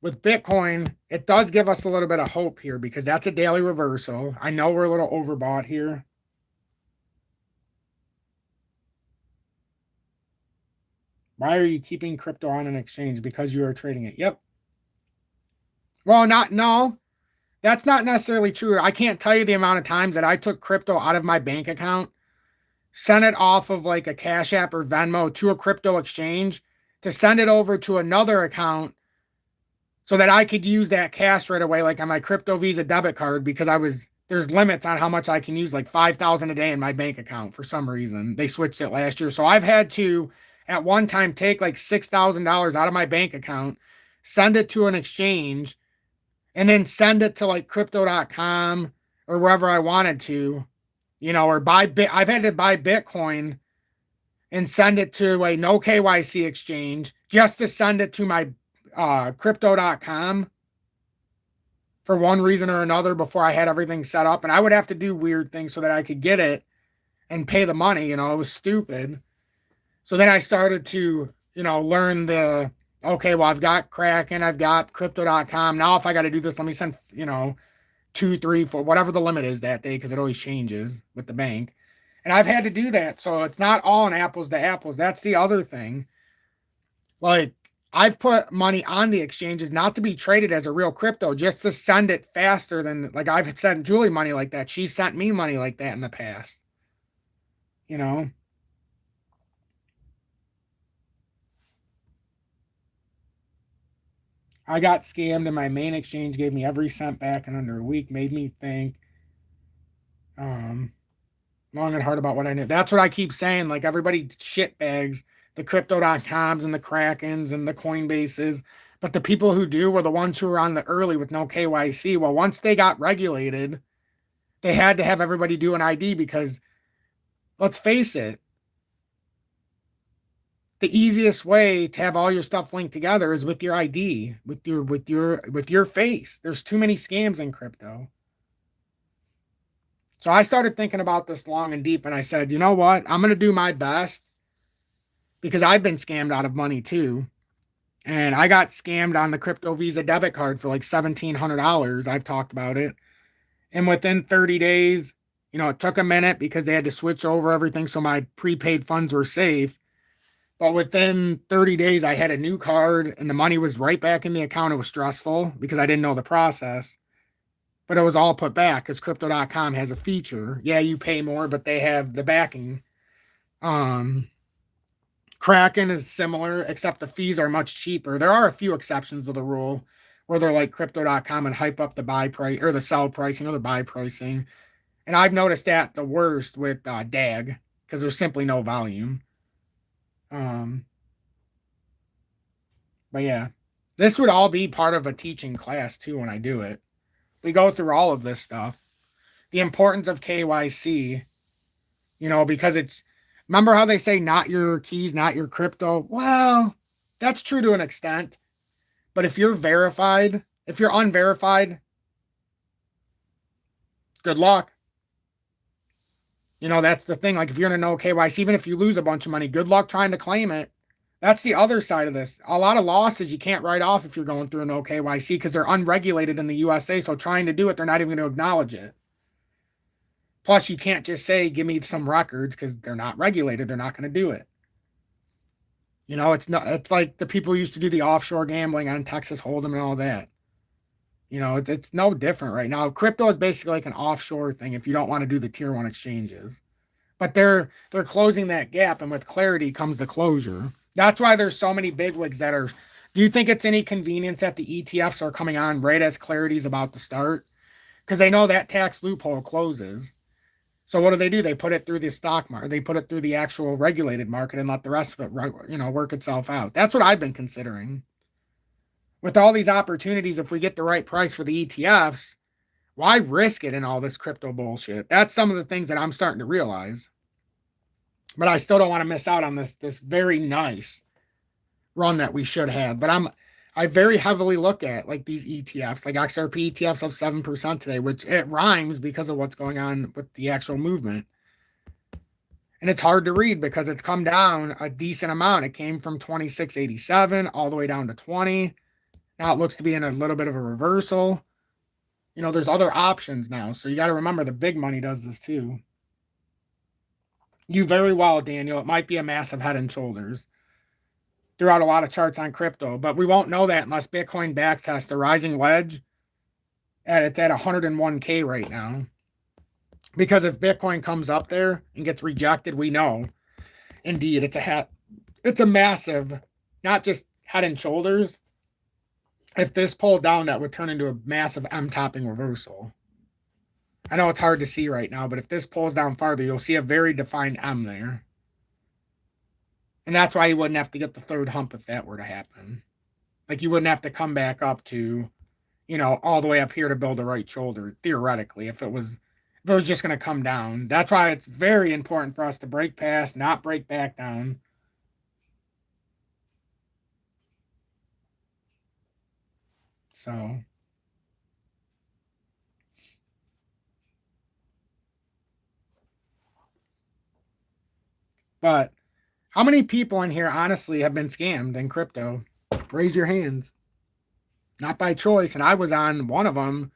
with Bitcoin, it does give us a little bit of hope here because that's a daily reversal. I know we're a little overbought here. Why are you keeping crypto on an exchange? Because you are trading it. Yep. Well, no. That's not necessarily true. I can't tell you the amount of times that I took crypto out of my bank account, sent it off of like a Cash App or Venmo to a crypto exchange to send it over to another account so that I could use that cash right away, like on my crypto Visa debit card, because there's limits on how much I can use, like 5,000 a day in my bank account for some reason. They switched it last year. So I've had to, at one time, take like $6,000 out of my bank account, send it to an exchange, and then send it to like crypto.com or wherever I wanted to, or I've had to buy Bitcoin and send it to a no KYC exchange just to send it to my crypto.com for one reason or another before I had everything set up. And I would have to do weird things so that I could get it and pay the money. You know, it was stupid. So then I started to, learn okay, well, I've got Kraken, I've got crypto.com. Now, if I got to do this, let me send, two, three, four, whatever the limit is that day, because it always changes with the bank. And I've had to do that. So it's not all an apples to apples. That's the other thing. Like, I've put money on the exchanges not to be traded as a real crypto, just to send it faster than, like, I've sent Julie money like that. She sent me money like that in the past. You know? I got scammed and my main exchange gave me every cent back in under a week, made me think um long and hard about what I knew. That's what I keep saying. Like everybody shitbags the crypto.coms and the Krakens and the Coinbases. But the people who do were the ones who were on the early with no KYC. Well, once they got regulated, they had to have everybody do an ID because let's face it, the easiest way to have all your stuff linked together is with your ID, with your face. There's too many scams in crypto. So I started thinking about this long and deep and I said, you know what? I'm going to do my best because I've been scammed out of money too. And I got scammed on the crypto Visa debit card for like $1,700. I've talked about it. And within 30 days, it took a minute because they had to switch over everything so my prepaid funds were safe. But within 30 days, I had a new card and the money was right back in the account. It was stressful because I didn't know the process. But it was all put back because crypto.com has a feature. Yeah, you pay more, but they have the backing. Um, Kraken is similar, except the fees are much cheaper. There are a few exceptions of the rule where they're like crypto.com and hype up the buy price or the sell pricing or the buy pricing. And I've noticed that the worst with DAG because there's simply no volume. Um, but yeah, this would all be part of a teaching class too when I do it. We go through all of this stuff. The importance of KYC, because remember how they say not your keys, not your crypto? Well, that's true to an extent. But if you're verified, if you're unverified, good luck. That's the thing. Like if you're going to know KYC, even if you lose a bunch of money, good luck trying to claim it. That's the other side of this. A lot of losses you can't write off if you're going through an OKYC because they're unregulated in the USA. So trying to do it, they're not even going to acknowledge it. Plus, you can't just say, give me some records because they're not regulated. They're not going to do it. It's like the people who used to do the offshore gambling on Texas Hold'em and all that. It's no different right now. Crypto is basically like an offshore thing if you don't want to do the tier one exchanges. But they're closing that gap, and with clarity comes the closure. That's why there's so many bigwigs that are. Do you think it's any convenience that the ETFs are coming on right as clarity is about to start? Because they know that tax loophole closes. So what do? They put it through the stock market. They put it through the actual regulated market and let the rest of it, work itself out. That's what I've been considering. With all these opportunities, if we get the right price for the ETFs, why risk it in all this crypto bullshit? That's some of the things that I'm starting to realize. But I still don't want to miss out on this very nice run that we should have. But I very heavily look at like these ETFs, like XRP ETFs of 7% today, which it rhymes because of what's going on with the actual movement. And it's hard to read because it's come down a decent amount. It came from 2687 all the way down to 20. Now it looks to be in a little bit of a reversal. There's other options now. So you got to remember the big money does this too. You very well, Daniel. It might be a massive head and shoulders throughout a lot of charts on crypto, but we won't know that unless Bitcoin backtests the rising wedge. It's at 101K right now. Because if Bitcoin comes up there and gets rejected, we know indeed it's a massive, not just head and shoulders. If this pulled down, that would turn into a massive M-topping reversal. I know it's hard to see right now, but if this pulls down farther, you'll see a very defined M there. And that's why you wouldn't have to get the third hump if that were to happen. Like you wouldn't have to come back up to, all the way up here to build a right shoulder, theoretically, if it was just going to come down. That's why it's very important for us to break past, not break back down. So, but how many people in here honestly have been scammed in crypto? Raise your hands. Not by choice. And I was on one of them,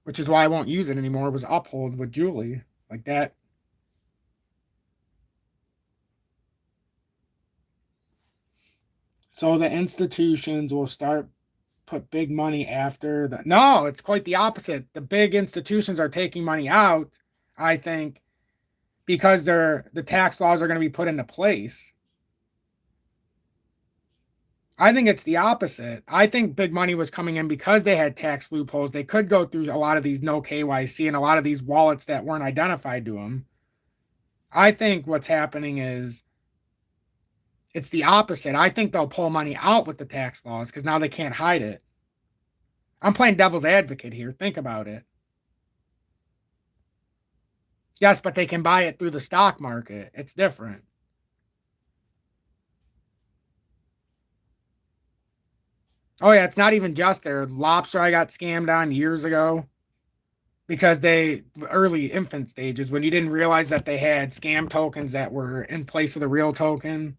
which is why I won't use it anymore. It was Uphold with Julie. Like that. So the institutions will start put big money after the. No, it's quite the opposite. The big institutions are taking money out, I think, because the tax laws are going to be put into place. I think it's the opposite. I think big money was coming in because they had tax loopholes. They could go through a lot of these no KYC and a lot of these wallets that weren't identified to them. I think what's happening is it's the opposite. I think they'll pull money out with the tax laws because now they can't hide it. I'm playing devil's advocate here. Think about it. Yes, but they can buy it through the stock market. It's different. Oh yeah, it's not even just there. Lobster I got scammed on years ago because they early infant stages when you didn't realize that they had scam tokens that were in place of the real token.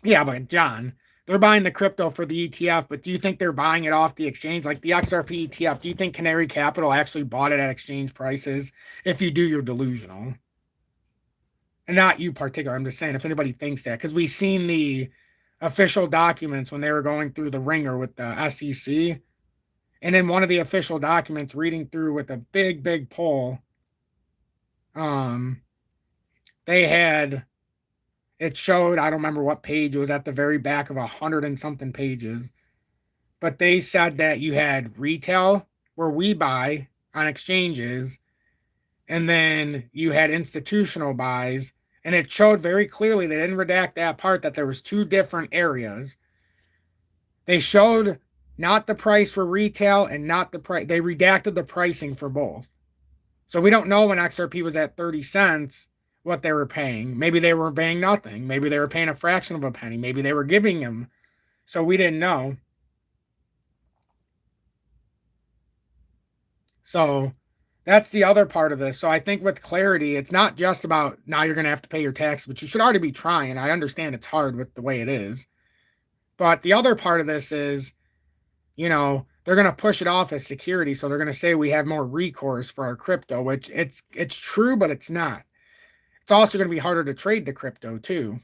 Yeah, but John, they're buying the crypto for the ETF, but do you think they're buying it off the exchange like the XRP ETF? Do you think Canary Capital actually bought it at exchange prices? If you do, you're delusional. And not you particular. I'm just saying if anybody thinks that, because we've seen the official documents when they were going through the ringer with the SEC. And in one of the official documents, reading through with a big, big poll, um, they had it showed, I don't remember what page, it was at the very back of 100 and something pages. But they said that you had retail where we buy on exchanges, and then you had institutional buys. And it showed very clearly, they didn't redact that part, that there was two different areas. They showed not the price for retail and not the price. They redacted the pricing for both. So we don't know when XRP was at 30 cents what they were paying. Maybe they were paying nothing. Maybe they were paying a fraction of a penny. Maybe they were giving him. So we didn't know. So that's the other part of this. So I think with clarity, it's not just about now you're going to have to pay your tax, but you should already be trying. I understand it's hard with the way it is. But the other part of this is, they're going to push it off as security. So they're going to say we have more recourse for our crypto, which it's true, but it's not. It's also going to be harder to trade the crypto too.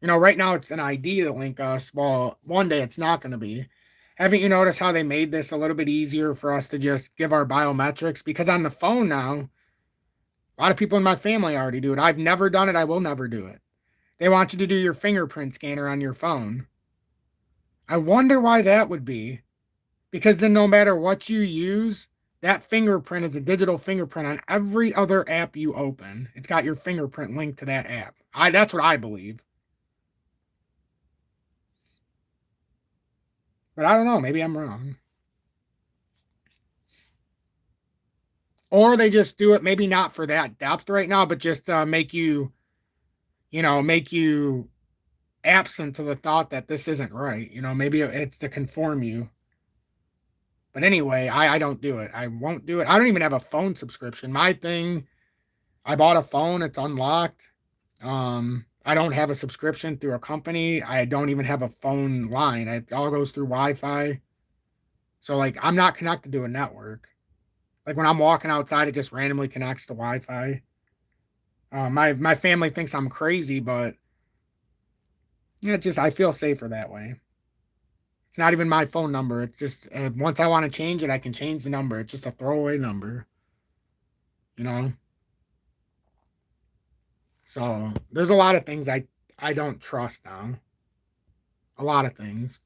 Right now it's an ID to link us. Well, one day it's not going to be. Haven't you noticed how they made this a little bit easier for us to just give our biometrics? Because on the phone now, a lot of people in my family already do it. I've never done it. I will never do it. They want you to do your fingerprint scanner on your phone. I wonder why that would be. Because then no matter what you use, that fingerprint is a digital fingerprint on every other app you open. It's got your fingerprint linked to that app. That's what I believe. But I don't know. Maybe I'm wrong. Or they just do it maybe not for that depth right now, but just make you absent to the thought that this isn't right. Maybe it's to conform you. But anyway, I don't do it. I won't do it. I don't even have a phone subscription. My thing, I bought a phone, it's unlocked. I don't have a subscription through a company. I don't even have a phone line. It all goes through Wi-Fi. So like I'm not connected to a network. Like when I'm walking outside, it just randomly connects to Wi-Fi. My family thinks I'm crazy, but yeah, just I feel safer that way. It's not even my phone number. It's just once I want to change it, I can change the number. It's just a throwaway number, you know. So there's a lot of things I don't trust now. A lot of things.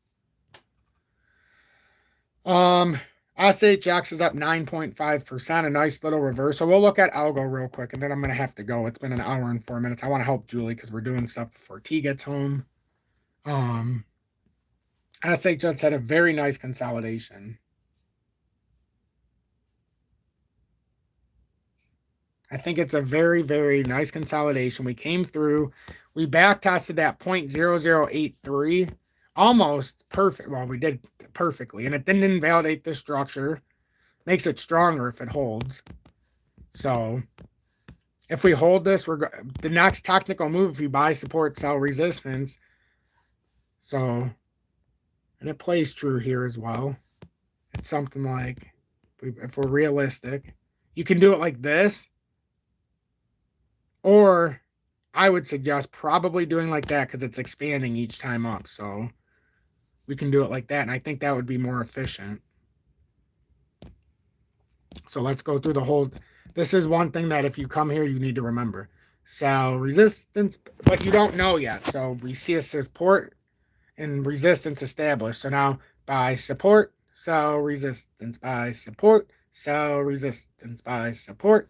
Um, SHX is up 9.5%, a nice little reversal. We'll look at algo real quick, and then I'm gonna have to go. It's been an hour and 4 minutes. I want to help Julie because we're doing stuff before T gets home. Um, SHX had a very nice consolidation. I think it's a very, very nice consolidation. We came through. We back tested that 0.0083, almost perfect. Well, we did perfectly, and it didn't invalidate the structure. Makes it stronger if it holds. So if we hold this, we're the next technical move. If you buy support, sell resistance. So, and it plays true here as well. It's something like, if we're realistic, you can do it like this, or I would suggest probably doing like that because it's expanding each time up. So we can do it like that, and I think that would be more efficient. So let's go through the whole. This is one thing that if you come here, you need to remember. Sell resistance, but you don't know yet. So we see a support and resistance established. So now buy support, sell resistance, buy support, sell resistance, buy support.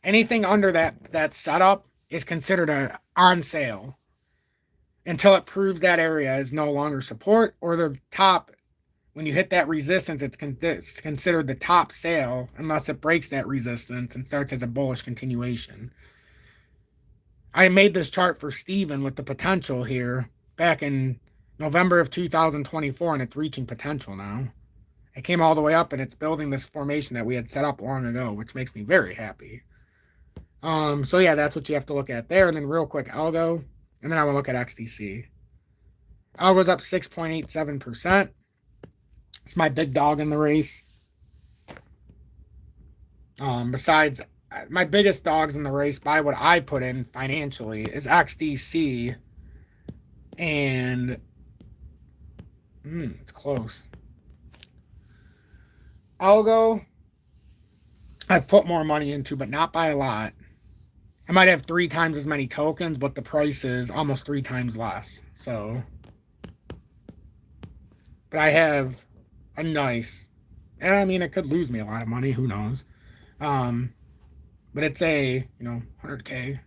Anything under that setup is considered a on sale until it proves that area is no longer support, or the top. When you hit that resistance, it's considered the top sale unless it breaks that resistance and starts as a bullish continuation. I made this chart for Steven with the potential here back in November of 2024, and it's reaching potential now. It came all the way up, and it's building this formation that we had set up long ago, which makes me very happy. So yeah, that's what you have to look at there. And then real quick, algo, and then I want to look at XDC. Algo's up 6.87%. It's my big dog in the race. Besides, my biggest dogs in the race by what I put in financially is XDC, and it's close. Algo, I've put more money into, but not by a lot. I might have 3 times as many tokens, but the price is almost 3 times less. So, but I have a nice, and I mean, it could lose me a lot of money. Who knows? But it's a, 100K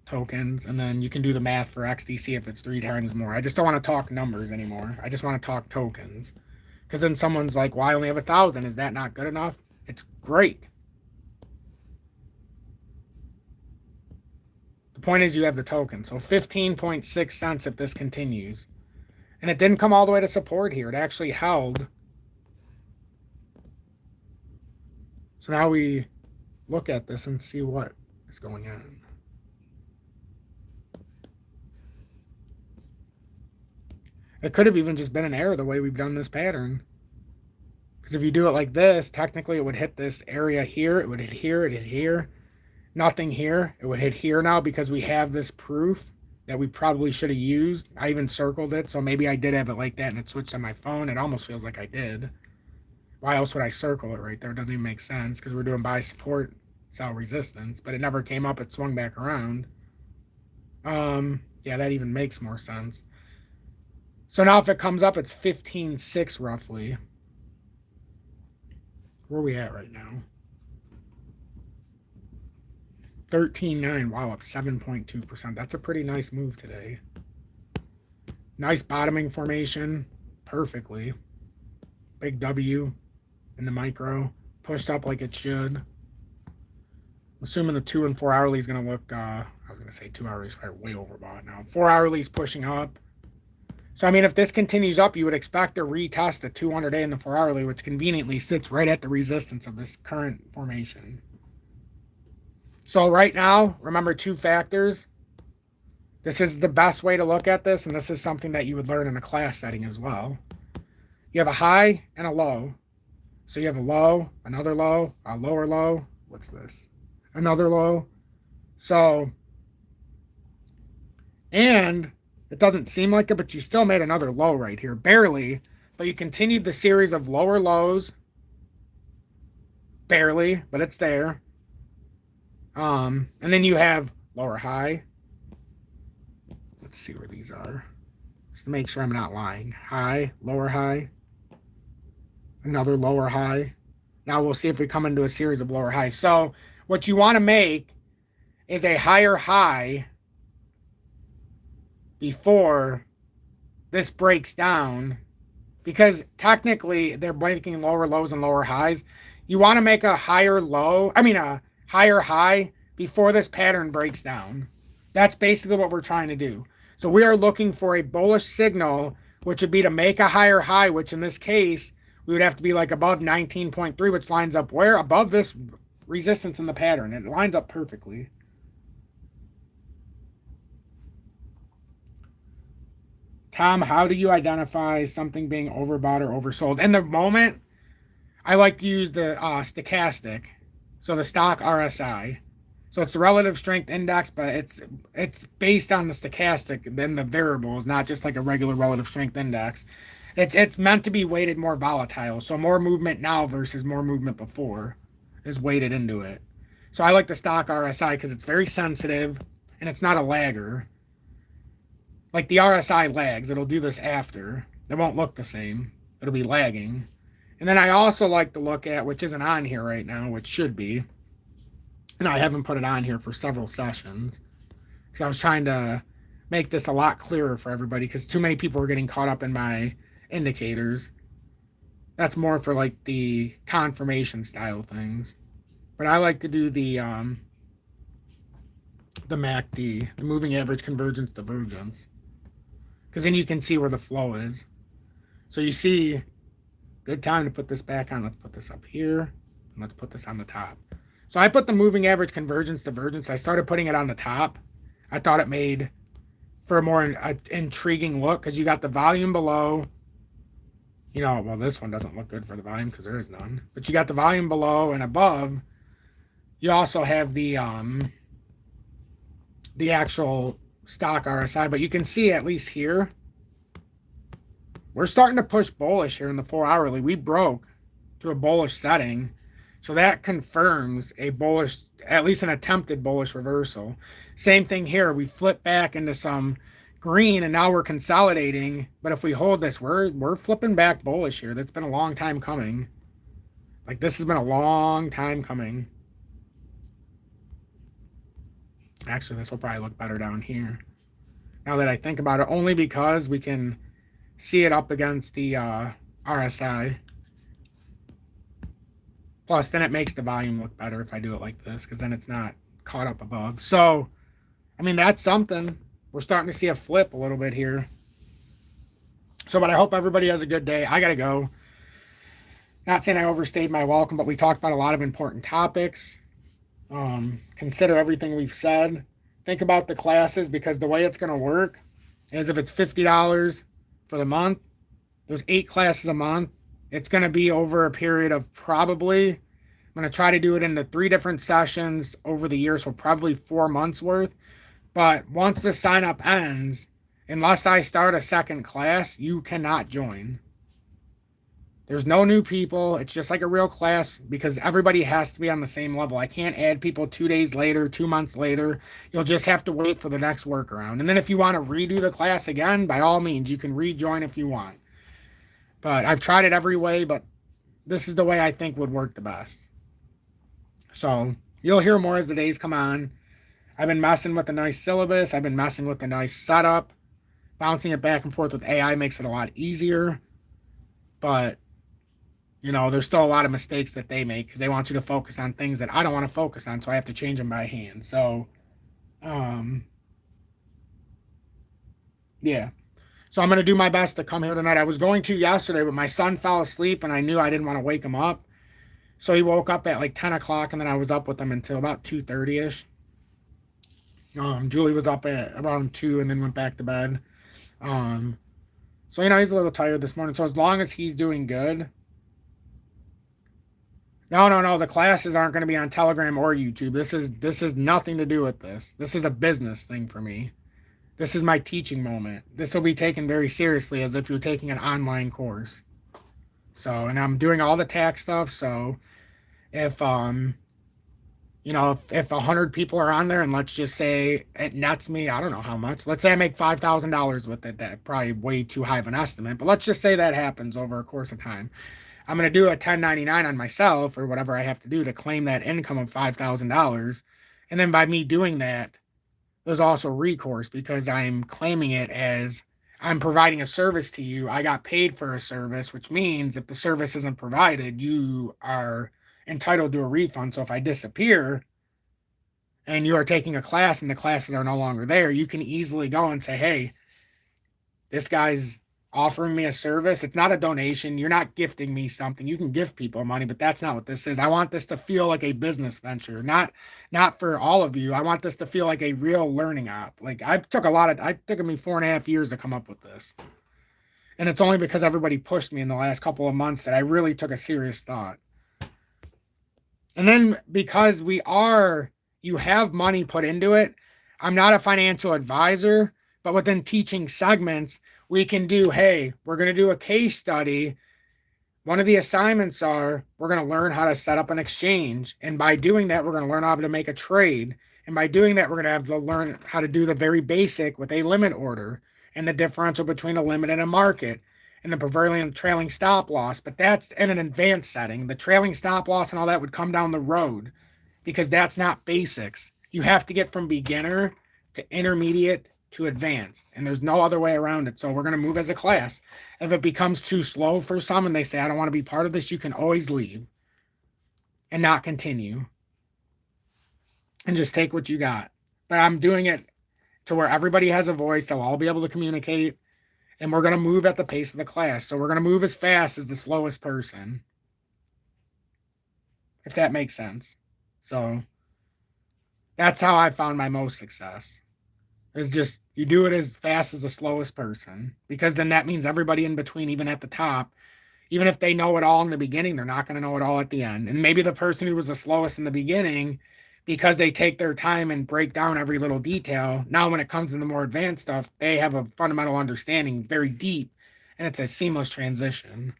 tokens, and then you can do the math for XDC if it's 3 times more. I just don't want to talk numbers anymore. I just want to talk tokens. Because then someone's like, well, I only have 1,000. Is that not good enough? It's great. The point is you have the token. So 15.6 cents if this continues. And it didn't come all the way to support here. It actually held. So now we look at this and see what is going on. It could have even just been an error the way we've done this pattern. Because if you do it like this, technically it would hit this area here. It would hit here. It hit here. Nothing here. It would hit here now because we have this proof that we probably should have used. I even circled it. So maybe I did have it like that and it switched on my phone. It almost feels like I did. Why else would I circle it right there? It doesn't even make sense because we're doing buy support, sell resistance. But it never came up. It swung back around. Yeah, that even makes more sense. So now if it comes up, it's 15.6 roughly. Where are we at right now? 13.9. Wow, up 7.2%. That's a pretty nice move today. Nice bottoming formation. Perfectly. Big W in the micro. Pushed up like it should. Assuming the 2 and 4 hourly is going to look, I was going to say 2 hourly is probably way overbought now. 4 hourly is pushing up. So, I mean, if this continues up, you would expect to retest the 200-day and the 4 hourly, which conveniently sits right at the resistance of this current formation. So right now, remember 2 factors. This is the best way to look at this, and this is something that you would learn in a class setting as well. You have a high and a low. So you have a low, another low, a lower low. What's this? Another low. So, and it doesn't seem like it, but you still made another low right here. Barely. But you continued the series of lower lows. Barely, but it's there. And then you have lower high. Let's see where these are. Just to make sure I'm not lying. High, lower high. Another lower high. Now we'll see if we come into a series of lower highs. So what you want to make is a higher high before this breaks down, because technically they're breaking lower lows and lower highs. You want to make a higher low, a higher high before this pattern breaks down. That's basically what we're trying to do. So we are looking for a bullish signal, which would be to make a higher high, which in this case, we would have to be like above 19.3, which lines up where? Above this resistance in the pattern. It lines up perfectly. Tom, how do you identify something being overbought or oversold? In the moment, I like to use the stochastic, so the stock RSI. So it's the relative strength index, but it's based on the stochastic, then the variables, not just like a regular relative strength index. It's meant to be weighted more volatile, so more movement now versus more movement before is weighted into it. So I like the stock RSI because it's very sensitive and it's not a lagger. Like the RSI lags, it'll do this after. It won't look the same. It'll be lagging. And then I also like to look at, which isn't on here right now, which should be, and I haven't put it on here for several sessions because I was trying to make this a lot clearer for everybody because too many people were getting caught up in my indicators. That's more for like the confirmation style things. But I like to do the MACD, the moving average convergence divergence, because then you can see where the flow is. So you see, good time to put this back on. Let's put this up here, and let's put this on the top. So I put the moving average convergence divergence. I started putting it on the top. I thought it made for a more intriguing look because you got the volume below. You know, well, this one doesn't look good for the volume because there is none. But you got the volume below and above. You also have the actual stock RSI, but you can see at least here, we're starting to push bullish here in the 4 hourly. We broke to a bullish setting. So that confirms a bullish, at least an attempted bullish reversal. Same thing here. We flip back into some green and now we're consolidating. But if we hold this, we're flipping back bullish here. That's been a long time coming. Like this has been a long time coming. Actually, this will probably look better down here. Now that I think about it, only because we can see it up against the RSI. Plus, then it makes the volume look better if I do it like this, because then it's not caught up above. So, I mean, that's something. We're starting to see a flip a little bit here. So, but I hope everybody has a good day. I got to go. Not saying I overstayed my welcome, but we talked about a lot of important topics. Consider everything we've said. Think about the classes, because the way it's going to work is if it's $50 for the month, there's 8 classes a month. It's going to be over a period of probably, I'm going to try to do it into 3 different sessions over the year, so probably 4 months worth. But once the sign up ends, unless I start a second class, you cannot join. There's no new people. It's just like a real class because everybody has to be on the same level. I can't add people 2 days later, 2 months later. You'll just have to wait for the next workaround. And then if you want to redo the class again, by all means, you can rejoin if you want. But I've tried it every way, but this is the way I think would work the best. So you'll hear more as the days come on. I've been messing with a nice syllabus. I've been messing with a nice setup. Bouncing it back and forth with AI makes it a lot easier. But, you know, there's still a lot of mistakes that they make because they want you to focus on things that I don't want to focus on, so I have to change them by hand. So, yeah. So I'm going to do my best to come here tonight. I was going to yesterday, but my son fell asleep, and I knew I didn't want to wake him up. So he woke up at like 10 o'clock, and then I was up with him until about 2:30-ish. Julie was up at around 2 and then went back to bed. So, you know, he's a little tired this morning. So as long as he's doing good. No. The classes aren't going to be on Telegram or YouTube. This is nothing to do with this. This is a business thing for me. This is my teaching moment. This will be taken very seriously as if you're taking an online course. So, and I'm doing all the tax stuff. So if, you know, if 100 people are on there and let's just say it nets me, I don't know how much. Let's say I make $5,000 with it. That's probably way too high of an estimate. But let's just say that happens over a course of time. I'm going to do a 1099 on myself or whatever I have to do to claim that income of $5,000. And then by me doing that, there's also recourse because I'm claiming it as I'm providing a service to you. I got paid for a service, which means if the service isn't provided, you are entitled to a refund. So if I disappear, and you are taking a class and the classes are no longer there, you can easily go and say, hey, this guy's offering me a service. It's not a donation. You're not gifting me something. You can give people money, but that's not what this is. I want this to feel like a business venture, not for all of you. I want this to feel like a real learning app. Like I took me 4.5 years to come up with this. And it's only because everybody pushed me in the last couple of months that I really took a serious thought. And then because you have money put into it, I'm not a financial advisor, but within teaching segments, we can do, hey, we're going to do a case study. One of the assignments are we're going to learn how to set up an exchange. And by doing that, we're going to learn how to make a trade. And by doing that, we're going to have to learn how to do the very basic with a limit order and the differential between a limit and a market and the prevailing trailing stop loss. But that's in an advanced setting. The trailing stop loss and all that would come down the road because that's not basics. You have to get from beginner to intermediate to advanced, and there's no other way around it. So we're going to move as a class. If it becomes too slow for some and they say, I don't want to be part of this, you can always leave and not continue and just take what you got. But I'm doing it to where everybody has a voice. They'll all be able to communicate, and we're going to move at the pace of the class. So we're going to move as fast as the slowest person, if that makes sense. So that's how I found my most success. It's just you do it as fast as the slowest person, because then that means everybody in between, even at the top, even if they know it all in the beginning, they're not going to know it all at the end. And maybe the person who was the slowest in the beginning, because they take their time and break down every little detail, now when it comes to the more advanced stuff, they have a fundamental understanding, very deep, and it's a seamless transition.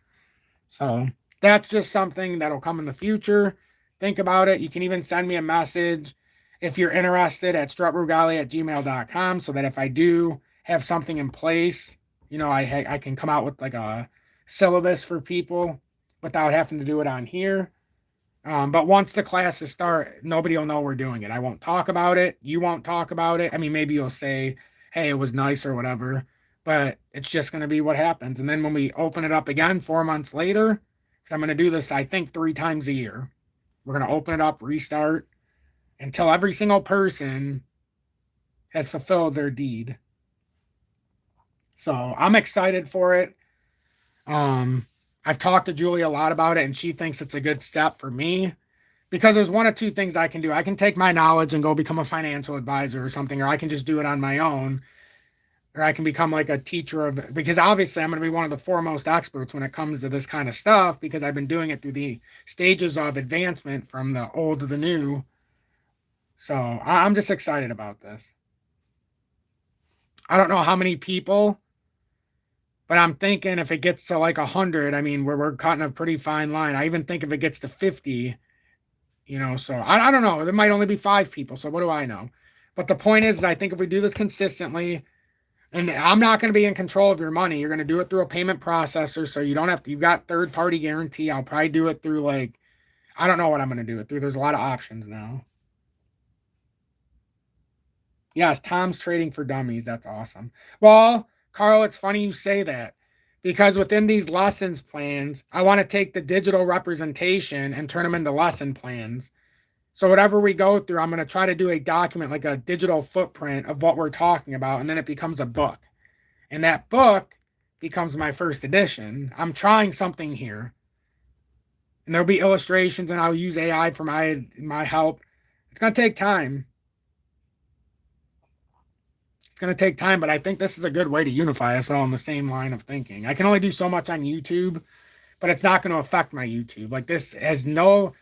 So that's just something that'll come in the future. Think about it. You can even send me a message if you're interested at strutrugali@gmail.com, so that if I do have something in place, I can come out with like a syllabus for people without having to do it on here. But once the classes start, nobody will know we're doing it. I won't talk about it. You won't talk about it. I mean, maybe you'll say, hey, it was nice or whatever, but it's just going to be what happens. And then when we open it up again 4 months later, because I'm going to do this, I think 3 times a year, we're going to open it up, restart, until every single person has fulfilled their deed. So I'm excited for it. I've talked to Julie a lot about it, and she thinks it's a good step for me because there's one of two things I can do. I can take my knowledge and go become a financial advisor or something, or I can just do it on my own, or I can become like a teacher of, because obviously I'm going to be one of the foremost experts when it comes to this kind of stuff because I've been doing it through the stages of advancement from the old to the new. So I'm just excited about this. I don't know how many people, but I'm thinking if it gets to like 100, I mean, we're cutting a pretty fine line. I even think if it gets to 50, so I don't know. There might only be 5 people. So what do I know? But the point is, I think if we do this consistently, and I'm not going to be in control of your money, you're going to do it through a payment processor. So you don't have to, you've got third party guarantee. I'll probably do it through like, I don't know what I'm going to do it through. There's a lot of options now. Yes, Tom's trading for dummies. That's awesome. Well, Carl, it's funny you say that because within these lessons plans, I want to take the digital representation and turn them into lesson plans. So whatever we go through, I'm going to try to do a document, like a digital footprint of what we're talking about, and then it becomes a book. And that book becomes my first edition. I'm trying something here. And there'll be illustrations, and I'll use AI for my help. It's going to take time. Going to take time, but I think this is a good way to unify us all in the same line of thinking. I can only do so much on YouTube, but it's not going to affect my YouTube. Like this has no,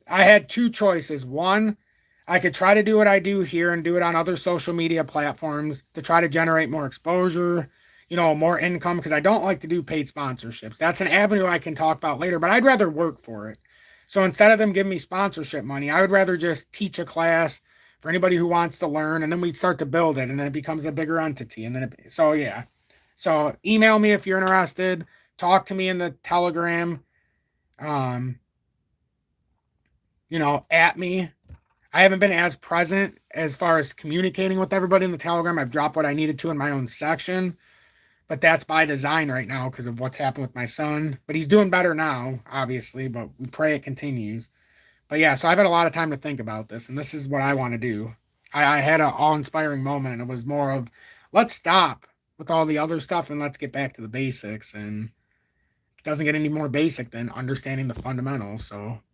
I had two choices. One, I could try to do what I do here and do it on other social media platforms to try to generate more exposure, more income, because I don't like to do paid sponsorships. That's an avenue I can talk about later, but I'd rather work for it. So instead of them giving me sponsorship money, I would rather just teach a class for anybody who wants to learn, and then we'd start to build it, and then it becomes a bigger entity. And then, so yeah. So email me if you're interested. Talk to me in the Telegram. At me. I haven't been as present as far as communicating with everybody in the Telegram. I've dropped what I needed to in my own section, but that's by design right now because of what's happened with my son. But he's doing better now, obviously, but we pray it continues. But yeah, so I've had a lot of time to think about this, and this is what I want to do. I had an awe-inspiring moment, and it was more of let's stop with all the other stuff and let's get back to the basics. And it doesn't get any more basic than understanding the fundamentals. So